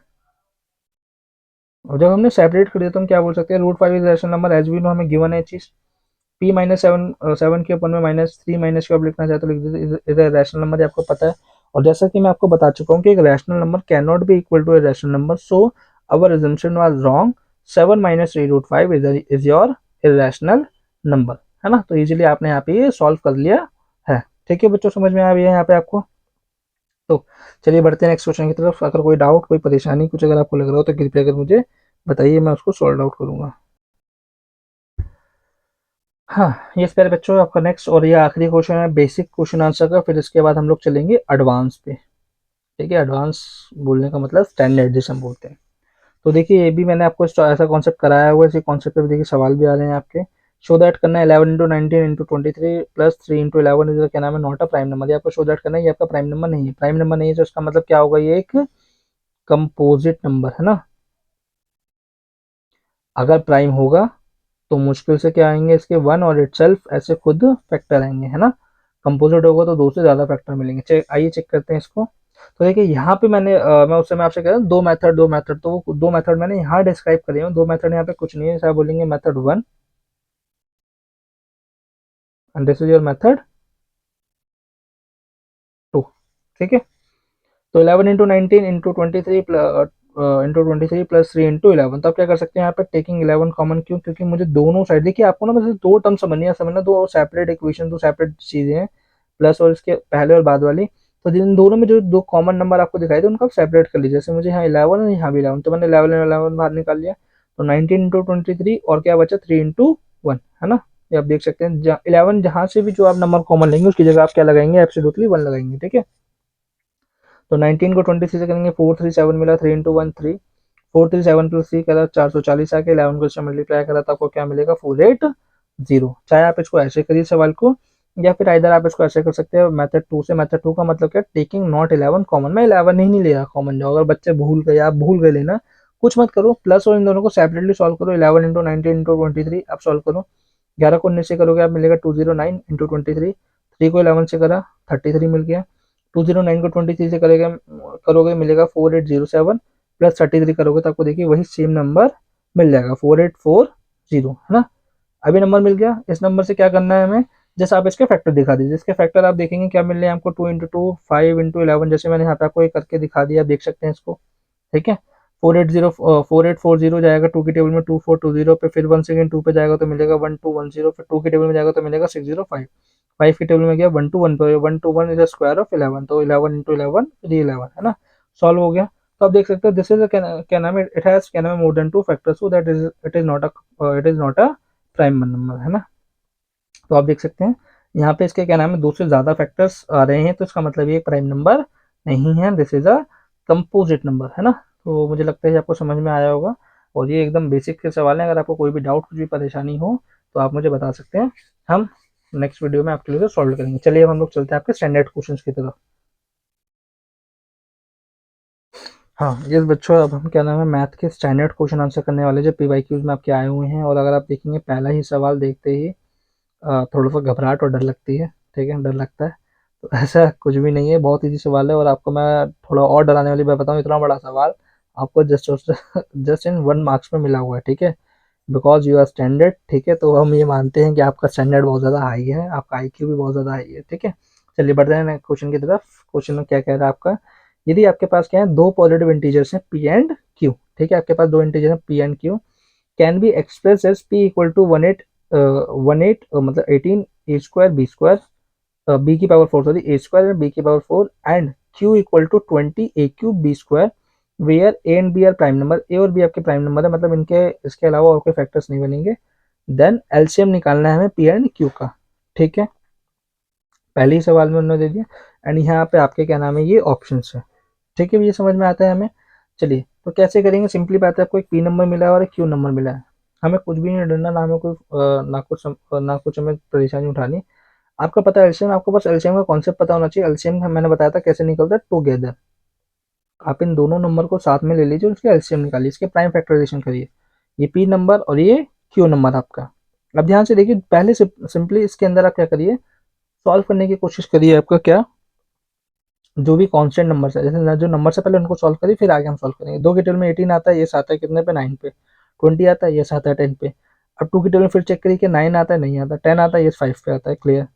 और जब हमने सेपरेट कर दिया तो हम क्या बोल सकते हैं, √5 is rational number, as we know हमें गिवन है चीज, p माइनस 7 के अपन में -3 माइनस के आप लिखना चाहते हो लिख दीजिए, इज रैशनल नंबर, ये आपको पता है। और जैसा कि मैं आपको बता चुका हूँ कि एक rational number can not be equal to a rational number, so our assumption was wrong, 7 minus 3 √5 is your irrational number, है ना। तो इजीली आपने यहाँ पे ये सॉल्व कर लिया है। ठीक है बच्चों, समझ में आ गया यहाँ पे आपको। तो चलिए बढ़ते हैं नेक्स्ट क्वेश्चन की तरफ। अगर कोई डाउट, कोई परेशानी, कुछ अगर आपको लग रहा हो तो कृपया कर मुझे बताइए, मैं उसको सॉल्व आउट करूंगा। हाँ, ये प्यारे बच्चों आपका नेक्स्ट और ये आखिरी क्वेश्चन है बेसिक क्वेश्चन आंसर का, फिर इसके बाद हम लोग चलेंगे एडवांस पे। ठीक है, एडवांस बोलने का मतलब स्टैंडर्ड जिसे हम बोलते हैं। तो देखिए ये भी मैंने आपको ऐसा कॉन्सेप्ट कराया हुआ है, इसी कॉन्सेप्ट पे भी देखिए सवाल भी आ रहे हैं आपके। शो दैट करना है 11 into 19 into 23 plus 3 into 11 is क्या नाम है, नॉट अ प्राइम नंबर। ये आपको शो दैट करना है, ये आपका प्राइम नंबर नहीं है। प्राइम नंबर नहीं है तो इसका मतलब क्या होगा, ये एक कंपोजिट नंबर है ना। अगर प्राइम होगा तो मुश्किल से क्या आएंगे इसके, वन और इटसेल्फ ऐसे खुद फैक्टर आएंगे, है ना। कंपोजिट होगा तो दो से ज्यादा फैक्टर मिलेंगे। आइए चेक करते हैं इसको। तो देखिए यहाँ पे मैं उस समय आपसे कह रहा हूँ दो मेथड, तो वो दो मेथड मैंने यहाँ डिस्क्राइब करे हैं। दो मेथड यहाँ पे कुछ नहीं है, जैसे आप बोलेंगे method 1 and this is your method 2। ठीक है, तो 11 इंटू 19 इंटू 23 प्लस 3 इंटू 11। तो आप क्या कर सकते हैं यहाँ पे, टेकिंग 11 कॉमन, क्यों, क्योंकि मुझे दोनों साइड, देखिए आपको ना बस दो टर्म समझना, दो सेपरेट इक्वेशन, दो सेपरेट चीजें हैं, प्लस और इसके पहले और बाद वाली। तो जिन दोनों में जो दो कॉमन नंबर आपको दिखाई दे उनको आप सेपरेट कर लीजिए। जैसे मुझे यहाँ 11 है, यहाँ भी 11, तो मैंने 11 बाहर निकाल लिया। तो 19 इंटू 23 और क्या बचा 3 इंटू 1, है ना। ये आप देख सकते हैं 11 जहां से भी जो आप नंबर कॉमन लेंगे उसकी जगह आप क्या लगाएंगे, एब्सोल्युटली 1 लगाएंगे। ठीक है, तो 19 को 23 से करेंगे, 437 मिला, 3 इंटू 1 3, 437 प्लस 3 करा 440 आ गया, 11 को इससे मल्टीप्लाई करा तो आपको क्या मिलेगा 480। चाहे आप इसको ऐसे करिए सवाल को, या फिर इधर आप इसको ऐसे कर सकते हैं मेथड 2 से। मेथड 2 का मतलब क्या, टेकिंग नॉट 11 कॉमन, मैं 11 ही नहीं ले रहा कॉमन। जाओ अगर बच्चे भूल गए, आप भूल गए लेना, कुछ मत करो, प्लस और इन दोनों को सेपरेटली सॉल्व करो। 11 इंटू 19 इंटू 23 आप सॉल्व करो, 11 को 19 से करोगे आप मिलेगा 209 इंटू 23, 3 को 11 से करा 33 मिल गया, 209 को 23 से करेगा करोगे मिलेगा 4807, प्लस 33 करोगे तो आपको देखिए वही सेम नंबर मिल जाएगा 4840, है ना। अभी नंबर मिल गया, इस नंबर से क्या करना है हमें, जैसे आप इसके फैक्टर दिखा दीजिए। इसके फैक्टर आप देखेंगे क्या मिल रहे हैं आपको, 2 इंटू 2 5 इंटू 11, जैसे मैंने यहाँ पे आपको एक करके दिखा दिया, आप देख सकते हैं इसको। ठीक है, 4840 जाएगा टू की टेबल में 2420 पे, फिर वन सेकेंड टू पे जाएगा तो मिलेगा 1210, फिर टू की टेबल में जाएगा तो मिलेगा 605, 5 की टेबल में गया 1 to 1 पे, 1 to 1 इज स्क्वायर ऑफ 11, तो 11 इंटू 11 फिर 11, है ना। सॉल्व हो गया। तो आप देख सकते हो दिस इज क्या नाम है, इट हैज क्या नाम है more than two factors, so that is it is not a prime number, है ना। तो आप देख सकते हैं यहाँ पे इसके क्या नाम है दो से ज्यादा फैक्टर्स आ रहे हैं, तो इसका मतलब ये प्राइम नंबर नहीं है, this is a composite number, है ना। तो मुझे लगता है आपको समझ में आया होगा, और ये एकदम बेसिक के सवाल है। अगर आपको कोई भी डाउट, कुछ भी परेशानी हो तो आप मुझे बता सकते हैं, हम नेक्स्ट वीडियो में आपके लिए सॉल्व करेंगे। चलिए अब हम लोग चलते हैं आपके स्टैंडर्ड क्वेश्चंस की तरफ। हाँ ये बच्चों, अब हम क्या नाम है मैथ के स्टैंडर्ड क्वेश्चन आंसर करने वाले जो PYQs में आपके आए हुए हैं। और अगर आप देखेंगे पहला ही सवाल देखते ही थोड़ा सा घबराहट और डर लगती है। ठीक है, डर लगता है, तो ऐसा कुछ भी नहीं है, बहुत इजी सवाल है। और आपको मैं थोड़ा और डराने वाली बात बताऊं, इतना बड़ा सवाल आपको जस्ट जस्ट इन 1 मार्क्स में मिला हुआ है। ठीक है, बिकॉज यू आर स्टैंडर्ड। ठीक है, तो हम ये मानते हैं कि आपका स्टैंडर्ड बहुत ज़्यादा हाई है, आपका IQ भी बहुत ज़्यादा हाई है। ठीक है, चलिए बढ़ते हैं क्वेश्चन की तरफ। क्वेश्चन में क्या कह रहा है आपका, यदि आपके पास क्या है दो पॉजिटिव इंटीजर्स हैं P एंड Q। ठीक है, आपके पास दो इंटीजर हैं P and Q, can be express as P equal to 18 मतलब 18 A square B square B की power 4 sorry A square B की power 4 and Q equal to 20 A cube B square where A and B are prime number, A और B आपके prime number है, मतलब इनके इसके अलावा और कोई फैक्टर्स नहीं बनेंगे। देन एलसीएम निकालना है हमें पी एंड क्यू का। ठीक है, पहले ही सवाल में उन्होंने दे दिया एंड यहाँ पे आपके क्या नाम है ये ऑप्शन है। ठीक है, ये समझ में आता है हमें। चलिए तो कैसे करेंगे, सिंपली बात है, आपको एक पी नंबर मिला है और एक क्यू नंबर मिला है, हमें कुछ भी नहीं ढूंढना, ना हमें कोई ना कुछ हमें परेशानी उठानी। आपका पता है एलसीएम, आपको बस एलसीएम का कॉन्सेप्ट पता होना चाहिए। एलसीएम का मैंने बताया था कैसे निकलता है, टुगेदर। आप इन दोनों नंबर को साथ में ले लीजिए और उसके एलसीएम निकालिए, इसके प्राइम फैक्टराइजेशन करिए, ये पी नंबर और ये क्यू नंबर आपका। अब ध्यान से देखिए, पहले से सिंपली इसके अंदर आप क्या करिए, सॉल्व करने की कोशिश करिए। आपका क्या, जो भी कांस्टेंट नंबर है, जैसे जो नंबर से पहले उनको सॉल्व करिए, फिर आगे हम सॉल्व करेंगे। 2 की टेबल में 18 आता है, ये आता है कितने पे, 9 पे। 20 आता है, ये आता है 10 पे। अब 2 की टेबल में फिर चेक करिए कि 9 आता है, नहीं आता, 10 आता है, ये 5 पे आता है। क्लियर।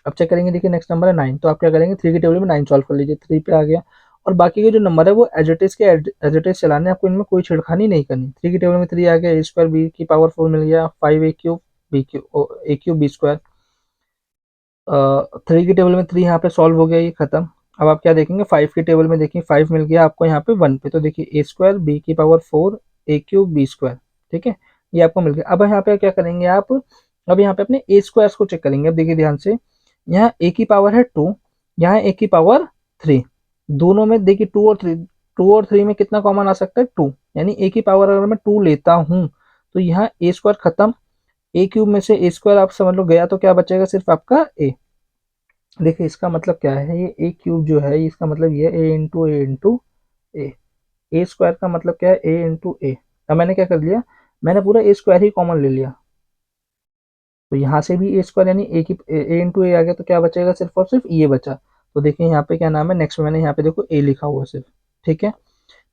अब चेक करेंगे, देखिए नेक्स्ट नंबर है 9, तो आप क्या करेंगे, 3 की टेबल में 9 सॉल्व कर लीजिए, 3 पे आ गया। और बाकी के जो नंबर है वो एज इट इज चलाने, आपको इनमें कोई छिड़खानी नहीं करनी। 3 की टेबल में 3 आ गया, ए स्क्वायर बी की पावर 4 मिल गया, 5 ए क्यूब बी क्यूब ए क्यूब बी स्क्वायर। 3 की टेबल में 3 यहाँ पे सॉल्व हो गया, ये खत्म। अब आप क्या देखेंगे, 5 की टेबल में देखिए 5 मिल गया आपको यहाँ पे 1 पे, तो देखिए ए स्क्वायर बी की पावर 4 ए क्यूब बी स्क्वायर। ठीक है, ये आपको मिल गया। अब यहाँ पे क्या करेंगे आप, अब यहाँ पे अपने ए स्क्वायर को चेक करेंगे। अब देखिए ध्यान से, यहाँ ए की पावर है 2, यहाँ ए की पावर 3, दोनों में देखिए 2 और 3 में कितना कॉमन आ सकता है, 2, यानी ए की पावर अगर मैं 2 लेता हूँ तो यहाँ ए स्क्वायर खत्म, ए क्यूब में से ए स्क्वायर आप समझ लो गया, तो क्या बचेगा, सिर्फ आपका ए। देखिए इसका मतलब क्या है, ये ए क्यूब जो है इसका मतलब ये ए इंटू ए इंटू ए, ए स्क्वायर का मतलब क्या है, ए इंटू ए। अब मैंने क्या कर लिया, मैंने पूरा ए स्क्वायर ही कॉमन ले लिया, तो यहाँ से भी ए स्क्वायर यानी ए की ए इंटू ए आ गया, तो क्या बचेगा, सिर्फ और सिर्फ ये बचा। तो देखिए यहाँ पे क्या नाम है, नेक्स्ट मैंने यहाँ पे देखो ए लिखा हुआ सिर्फ। ठीक है,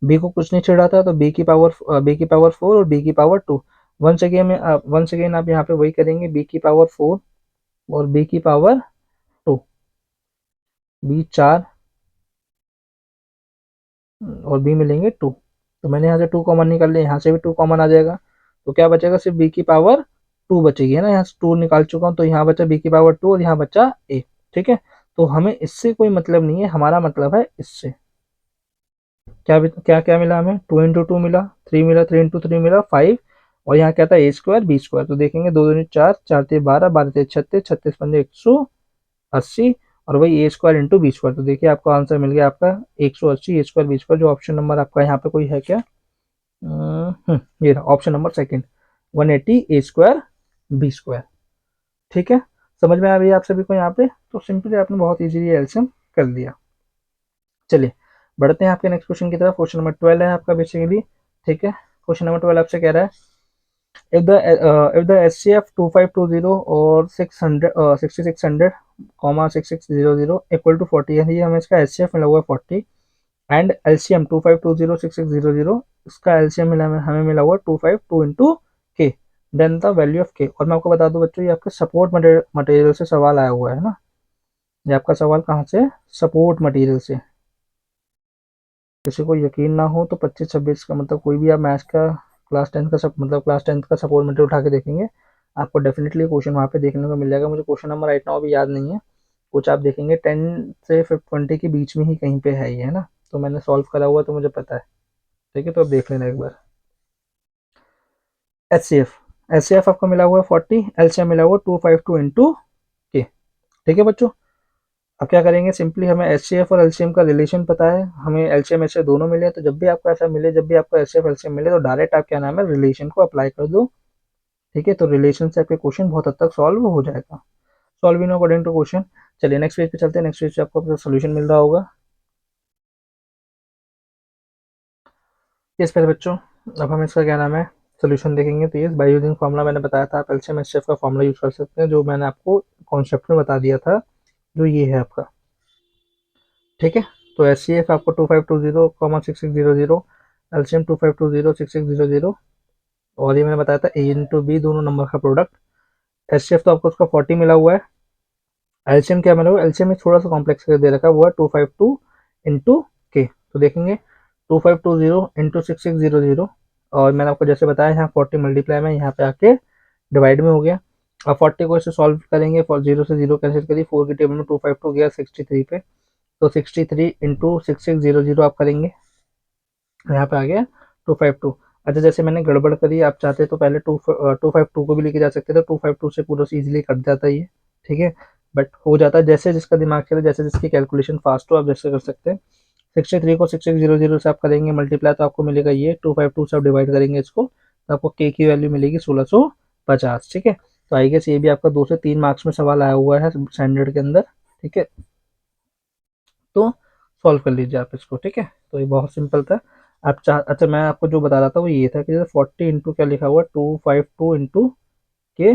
बी को कुछ नहीं छेड़ा था, तो बी की पावर 4 और बी की पावर 2। वंस अगेन आप यहाँ पे वही करेंगे, बी की पावर 4 और बी की पावर 2, बी 4 और बी मिलेंगे 2। तो मैंने यहाँ से 2 कॉमन निकाल लिया, यहाँ से भी 2 कॉमन आ जाएगा, तो क्या बचेगा, सिर्फ बी की पावर 2 बचेगी, है ना। यहाँ से 2 निकाल चुका हूँ, तो यहाँ बचा बी की पावर 2 और यहाँ बचा ए। ठीक है, तो हमें इससे कोई मतलब नहीं है, हमारा मतलब है इससे। क्या क्या क्या मिला हमें, 2 इंटू 2 मिला, 3 मिला, 3 इंटू 3 मिला 5, और यहाँ क्या था, ए स्क्वायर बी स्क्वायर। तो देखेंगे 2 दूनी 4, 4 ते 12, 12 ते 36, 36 पंजे 180, और वही ए स्क्वायर इंटू बी स्क्वायर। तो देखिए आपको आंसर मिल गया आपका 180 ए स्क्वायर बी स्क्वायर। जो ऑप्शन नंबर आपका यहाँ पे कोई है क्या, ये रहा ऑप्शन नंबर सेकंड, 180 ए स्क्वायर बी स्क्वायर। ठीक है, समझ में आ रही है आप सभी को यहाँ पे, तो सिंपली आपने बहुत इजीली एल्सियम कर दिया। चलिए बढ़ते हैं आपके नेक्स्ट क्वेश्चन की तरफ। क्वेश्चन नंबर 12 है आपका बेसिकली। ठीक है, क्वेश्चन नंबर 12 आपसे कह रहा है, if the SCF 2520 और 6600 6600 इक्वल टू 40 है, ये हमें इसका एचसीएफ मिला हुआ है 40, एंड एलसीएम 2520 6600, इसका एलसीएम मिला हमें मिला हुआ 252 इंटू के, देन द वैल्यू ऑफ के। और मैं आपको बता दूं बच्चों, ये आपके सपोर्ट मटेरियल से सवाल आया हुआ है ना, ये आपका सवाल कहाँ से, सपोर्ट मटेरियल से। किसी को यकीन ना हो तो 25-26 का मतलब कोई भी आप मैथ्स का क्लास टेंथ का सपोर्ट मटेरियल उठा के देखेंगे, आपको डेफिनेटली क्वेश्चन वहाँ पे देखने को मिल जाएगा। मुझे क्वेश्चन नंबर राइट नाउ अभी याद नहीं है, कुछ आप देखेंगे 10 से 20 के बीच में ही कहीं पे है ये, है ना, तो मैंने सॉल्व करा हुआ तो मुझे पता है। ठीक है, तो अब देख लेना एक बार। एच सी एफ आपको मिला हुआ है 40, एलसीएम मिला हुआ 252 इंटू के। ठीक है बच्चों, अब क्या करेंगे, सिंपली हमें एचसीएफ और एलसीएम का रिलेशन पता है, हमें एलसीएम एचसीएफ दोनों मिले, तो जब भी आपको ऐसा मिले, जब भी आपको एचसीएफ एलसीएम मिले, तो डायरेक्ट आप क्या नाम है, रिलेशन को अप्लाई कर दो। ठीक है, तो रिलेशन से आपके क्वेश्चन बहुत हद तक सॉल्व हो जाएगा, सॉल्विंग अकॉर्डिंग टू क्वेश्चन। चलिए नेक्स्ट पेज पे चलते हैं, नेक्स्ट पेज पे आपको सोल्यूशन मिल रहा होगा। इस पर बच्चों, अब हम इसका क्या नाम है, सोल्यूशन देखेंगे। तो ये बाय यूजिंग फॉर्मूला मैंने बताया था, आप एलसीएम एचसीएफ का फॉर्मूला यूज कर सकते हैं, जो मैंने आपको कॉन्सेप्ट में बता दिया था, जो ये है आपका। ठीक है, तो एच सी एफ आपको 2520 6600, एलसीएम 2520 6600, और ये मैंने बताया था ए इंटू बी दोनों नंबर का प्रोडक्ट। एच सी एफ तो आपको उसका 40 मिला हुआ है, एलसीएम क्या मिला हुआ है, एलसीएम में थोड़ा सा कॉम्प्लेक्स करके दे रखा है, वो है 252 इंटू के। तो देखेंगे 2520 इंटू 6600, और मैंने आपको जैसे बताया यहाँ 40 मल्टीप्लाई में यहाँ पे आके डिवाइड में हो गया। अब 40 को इससे सॉल्व करेंगे, फॉर 0 से 0 कैंसिल करिए, 4 की टेबल में 252 गया 63 पे, तो 63 इंटू 6600 आप करेंगे, यहाँ पे आ गया 252। अच्छा जैसे मैंने गड़बड़ करी, आप चाहते तो पहले 252 को भी लेके जा सकते थे, 252 से पूरा इजीली कट जाता है ये, ठीक है, बट हो जाता है जैसे जिसका दिमाग चले, जैसे जिसकी कैलकुलेशन फास्ट हो, आप जैसे कर सकते हैं। 63 को 6600 से आप करेंगे मल्टीप्लाई, तो आपको मिलेगा ये, 252 से आप डिवाइड करेंगे इसको, तो आपको के की वैल्यू मिलेगी 1650, ठीक है। तो आई गेस ये भी आपका 2 से 3 मार्क्स में सवाल आया हुआ है स्टैंडर्ड के अंदर, ठीक है, तो सॉल्व कर लीजिए आप इसको, ठीक है। तो ये बहुत सिंपल था। आप चाह अच्छा मैं आपको जो बता रहा था वो ये था कि जैसे 40 इंटू क्या लिखा हुआ है, 252 इंटू के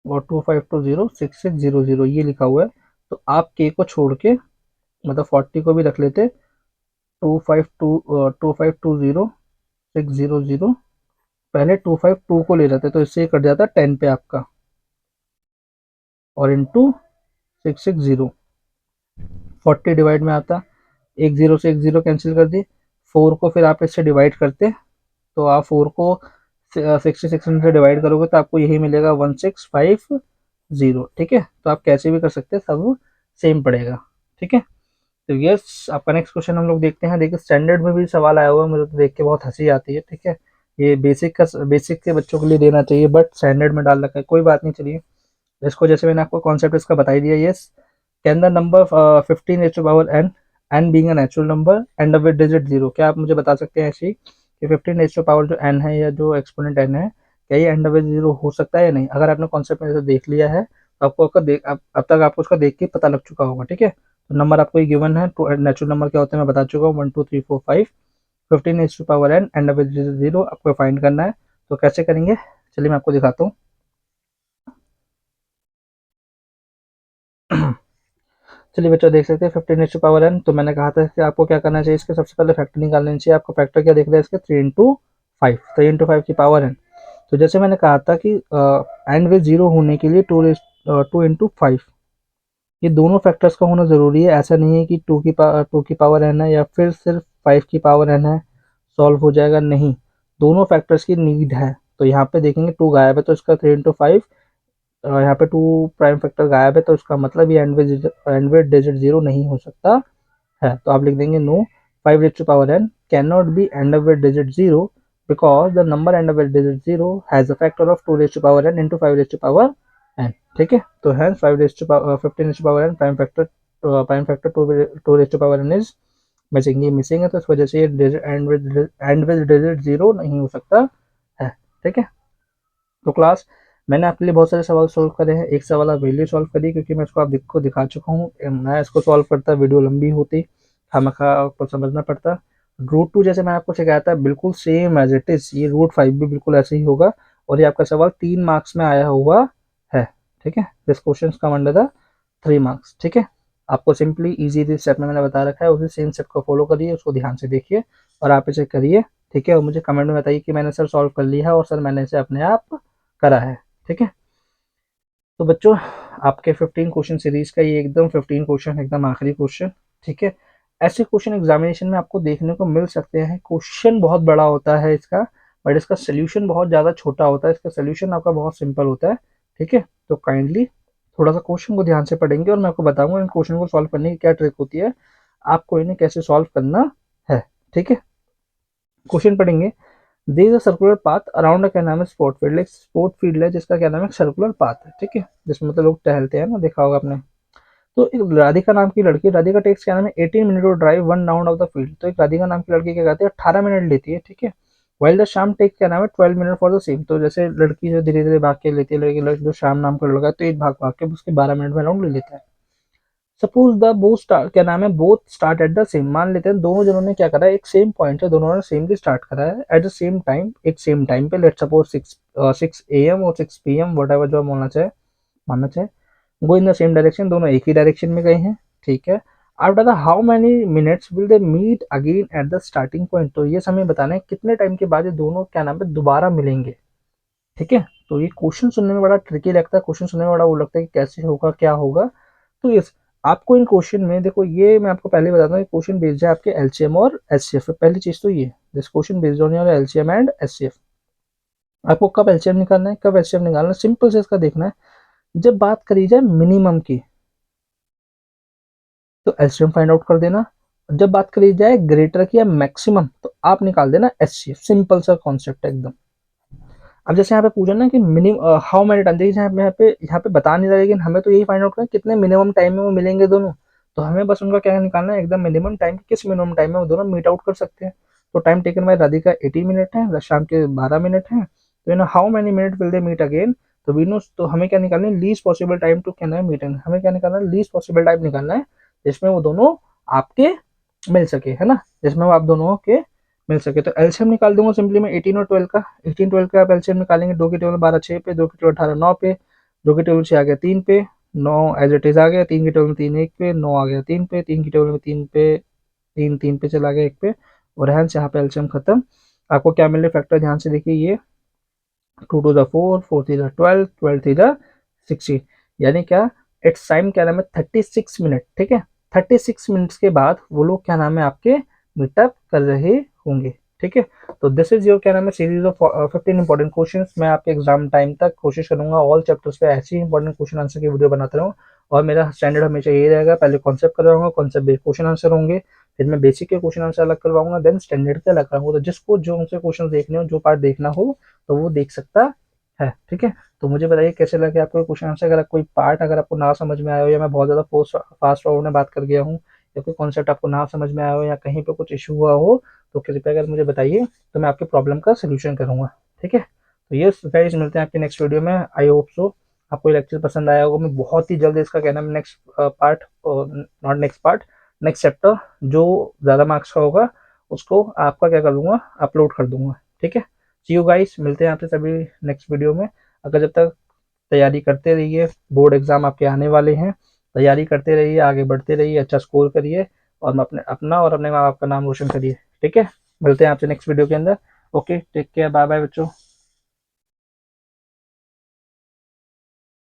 और 2520 6600 ये लिखा हुआ है, तो आप के को छोड़ के, मतलब 40 को भी रख लेते, 2520 600, पहले 252 को ले जाते तो इससे ये कट जाता 10 पे आपका, और इंटू 660, 40 डिवाइड में आता, एक जीरो से एक जीरो कैंसिल कर दी, 4 को फिर आप इससे डिवाइड करते, तो आप 4 को 66 से डिवाइड करोगे तो आपको यही मिलेगा 1650, ठीक है। तो आप कैसे भी कर सकते हैं, सब सेम पड़ेगा, ठीक है। तो यस, आपका नेक्स्ट क्वेश्चन हम लोग देखते हैं। देखिए स्टैंडर्ड में भी सवाल आया हुआ है, मुझे तो देख के बहुत हंसी आती है, ठीक है। ये बेसिक के बच्चों के लिए देना चाहिए, बट स्टैंडर्ड में डाल रखा है, कोई बात नहीं, चलिए इसको, जैसे मैंने आपको कॉन्सेप्ट इसका बता ही दिया। Yes, can the number 15 raise to power n, n being a natural number end with digit 0, क्या आप मुझे बता सकते हैं ऐसे ही कि 15 रेज़ टू पावर जो n है, या जो एक्सपोनेंट n है, क्या ये एंड विद 0 हो सकता है या नहीं? अगर आपने कॉन्सेप्ट में देख लिया है तो आपको अब तक आपको उसका देख के पता लग चुका होगा, ठीक है। तो नंबर आपको ये गिवन है, नेचुरल नंबर क्या होते हैं मैं बता चुका हूँ, 1 2 3 4 5, 15 raise to power n end with digit 0 आपको फाइंड करना है। तो कैसे करेंगे, चलिए मैं आपको दिखाता हूँ। चलिए बच्चों देख सकते हैं 15 तो मैंने कहा था कि आपको क्या करना चाहिए, इसके सबसे पहले फैक्टर निकालना चाहिए। आपको फैक्टर क्या देख रहे हैं इसके, 3 इंटू 5, 3 इंटू 5 की पावर n। तो जैसे मैंने कहा था कि एंड विद जीरो होने के लिए 2 इंटू 5, ये दोनों फैक्टर्स का होना ज़रूरी है। ऐसा नहीं है कि टू की पावर n है या फिर सिर्फ 5 की पावर n है, सॉल्व हो जाएगा, नहीं, दोनों फैक्टर्स की नीड है। तो यहाँ पे देखेंगे 2 गायब है, तो इसका 3 इंटू 5, यहाँ पे 2 प्राइम फैक्टर गायब है, तो इसका मतलब ये एंड विद डिजिट 0 नहीं हो सकता है। तो आप लिख देंगे no, 5 raise to power n can not be end up with digit 0 because the number end up with digit 0 has a factor of 2 raise to power n into 5 raise to power n, ठीक है। तो है 5 raise to power 15 raise to power n prime factor 2 raise to power n is missing, ये missing है, तो इस वजह से ये एंड विद डिजिट 0 नहीं हो सकता है, ठीक है। तो क्लास, मैंने आपके लिए बहुत सारे सवाल सॉल्व करे हैं, एक सवाल आप वैल्यू सॉल्व करिए क्योंकि मैं इसको आपको दिखा चुका हूँ। मैं इसको सॉल्व करता वीडियो लंबी होती, खामखा आपको समझना पड़ता। रूट 2 जैसे मैं आपको सिखाया था बिल्कुल सेम एज इट इज, ये रूट 5 भी बिल्कुल ऐसे ही होगा, और ये आपका सवाल 3 मार्क्स में आया हुआ है, ठीक है। This question come under the 3 marks, ठीक है। आपको सिंपली इजी स्टेप में मैंने बता रखा है, उसी सेम स्टेप को फॉलो करिए, उसको ध्यान से देखिए और आप इसे करिए, ठीक है। और मुझे कमेंट में बताइए कि मैंने सर सॉल्व कर लिया है और सर मैंने इसे अपने आप करा है, ठीक है। तो बच्चों, आपके 15 क्वेश्चन सीरीज का ये एकदम 15 क्वेश्चन एकदम आखिरी क्वेश्चन, ठीक है। ऐसे क्वेश्चन एग्जामिनेशन में आपको देखने को मिल सकते हैं, क्वेश्चन बहुत बड़ा होता है इसका, बट इसका सोल्यूशन बहुत ज़्यादा छोटा होता है, इसका सोल्यूशन आपका बहुत सिंपल होता है, ठीक है। तो काइंडली थोड़ा सा क्वेश्चन को ध्यान से पढ़ेंगे और मैं आपको बताऊंगा इन क्वेश्चन को सॉल्व करने की क्या ट्रिक होती है, आपको इन्हें कैसे सॉल्व करना है, ठीक है। क्वेश्चन पढ़ेंगे। There is a circular path around a क्या नाम है, स्पोर्ट फील्ड, एक स्पोर्ट फील्ड है जिसका क्या नाम है, सर्कुलर पाथ है, ठीक है, जिसमें मतलब लोग टहलते हैं ना, देखा होगा आपने। तो एक राधिका नाम की लड़की, राधिका टेक्स क्या नाम है, 18 minute to drive 1 round of the field. तो एक राधिका नाम की लड़की क्या कहती है, 18 मिनट लेती है, ठीक है। वाइल द शाम टेक्स क्या नाम है, 12 मिनट फॉर द सेम। तो जैसे लड़की जो धीरे धीरे भाग के लेती है, लड़की जो शाम नाम का लड़का है, तो एक भाग भाग के उसके 12 मिनट में राउंड ले लेता है। सपोज द बोथ स्टार्ट क्या नाम है, both start at the same, मान लेते हैं दोनों जनों ने क्या करा है, एक सेम पॉइंट है, दोनों ने सेम भी स्टार्ट करा है एट द सेम टाइम, एक सेम टाइम पे, लेट सपोज 6 AM और 6 PM, वट एवर जो होना चाहे मानना चाहे, go in the same direction, दोनों एक ही डायरेक्शन में गए हैं, ठीक है। After the how many minutes will they meet again at the starting point, तो ये समय बताना है कितने टाइम के बाद ये दोनों क्या नाम है दोबारा मिलेंगे, ठीक है। तो ये क्वेश्चन सुनने में बड़ा ट्रिकी लगता है, क्वेश्चन सुनने में बड़ा वो लगता है कि कैसे होगा क्या होगा। तो ये आपको इन क्वेश्चन में देखो, ये मैं आपको पहले बताता हूँ, क्वेश्चन बेस्ड है आपके एलसीएम और एचसीएफ पे, पहली चीज तो ये, this question based on your LCM and HCF. आपको कब एलसीएम निकालना है, कब एचसीएफ निकालना है, सिंपल से इसका देखना है। जब बात करी जाए मिनिमम की तो एलसीएम फाइंड आउट कर देना, जब बात करी जाए ग्रेटर की या मैक्सिमम तो आप निकाल देना एचसीएफ। सिंपल सा कॉन्सेप्ट है एकदम। अब जैसे यहाँ पे पूछा ना कि मिनिमम हाउ मेनी टाइम, देखिए यहाँ पे बता नहीं रहा, लेकिन हमें तो यही फाइंड आउट करना है कितने मिनिमम टाइम में वो मिलेंगे दोनों। तो हमें बस उनका क्या निकालना है, एकदम मिनिमम टाइम, किस मिनिमम टाइम में वो दोनों मीट आउट कर सकते हैं। तो time taken by Radhika 18 minute है, शाम के 12 मिनट है। तो how many minute will they meet again. तो वीनू, तो हमें क्या निकालना है, लीस्ट पॉसिबल टाइम टू क्या है मीटिंग, हमें क्या निकालना है, लीस्ट पॉसिबल टाइम निकालना है जिसमें वो दोनों आपके मिल सके, है ना, जिसमें वो आप दोनों के मिल सके। तो एलसीएम निकाल दूंगा सिंपली मैं 18 और 12 का। 18 12 का आप एलसीएम निकालेंगे, 2 की टेबल 12 6 पे, 2 की टेबल 18 9 पे, 2 की टेबल 6 आ गया 3 पे, 9 एज इट इज आ गया, 3 की टेबल में 3 1 पे, 9 आ गया 3 पे, 3 की टेबल में 3 पे, 3 3 पे चला गया 1 पे, और हैंस यहाँ पे एलसीएम खत्म। आपको क्या मिले फैक्टर, ध्यान से देखिए, ये 2 to the 4, 4 three the 12, 12 three the 60, यानी क्या, इट्स टाइम क्या नाम है 36 मिनट, ठीक है। 36 मिनट्स के बाद वो लोग क्या नाम है आपके मीटअप कर रहे होंगे, ठीक है। तो दिस इज योर क्या नाम है सीरीज ऑफ 15 इंपॉर्टेंट क्वेश्चंस। मैं आपके एग्जाम टाइम तक कोशिश करूंगा ऑल चैप्टर्स पे ऐसी इंपॉर्टेंट क्वेश्चन आंसर की वीडियो बनाते रहूँ। और मेरा स्टैंडर्ड हमेशा यही रहेगा, पहले कॉन्सेप्ट करवाऊंगा, कॉन्सेप्ट बेस्ड क्वेश्चन आंसर होंगे, फिर मैं बेसिक के क्वेश्चन आंसर अलग करवाऊंगा, देन स्टैंडर्ड के अलग कराऊंगा। तो जिसको जो उनसे क्वेश्चन देखने हो, जो पार्ट देखना हो, तो वो देख सकता है, ठीक है। तो मुझे बताइए कैसे लगे आपको क्वेश्चन आंसर, अगर कोई पार्ट अगर आपको ना समझ में आया हो, या मैं बहुत ज़्यादा फास्ट फॉरवर्ड में बात कर गया हूँ, या कोई कॉन्सेप्ट आपको ना समझ में आया हो, या कहीं पे कुछ इशू हुआ हो, तो कृपया अगर मुझे बताइए, तो मैं आपके प्रॉब्लम का सोल्यूशन करूँगा, ठीक है। तो ये गाइस, मिलते हैं आपके नेक्स्ट वीडियो में। आई होप सो आपको लेक्चर पसंद आया होगा। मैं बहुत ही जल्द इसका कहना है next part, not next part, next chapter जो ज़्यादा मार्क्स का होगा उसको आपका क्या कर दूंगा, अपलोड कर दूंगा, ठीक है। सी यू गाइस, मिलते हैं आपसे सभी नेक्स्ट वीडियो में। अगर जब तक तैयारी करते रहिए, बोर्ड एग्जाम आपके आने वाले हैं, तैयारी करते रहिए, आगे बढ़ते रहिए, अच्छा स्कोर करिए, और अपना और अपने माँ बाप का नाम रोशन करिए, ठीक है। मिलते हैं आपसे नेक्स्ट वीडियो के अंदर। Okay, take care, bye bye बच्चों।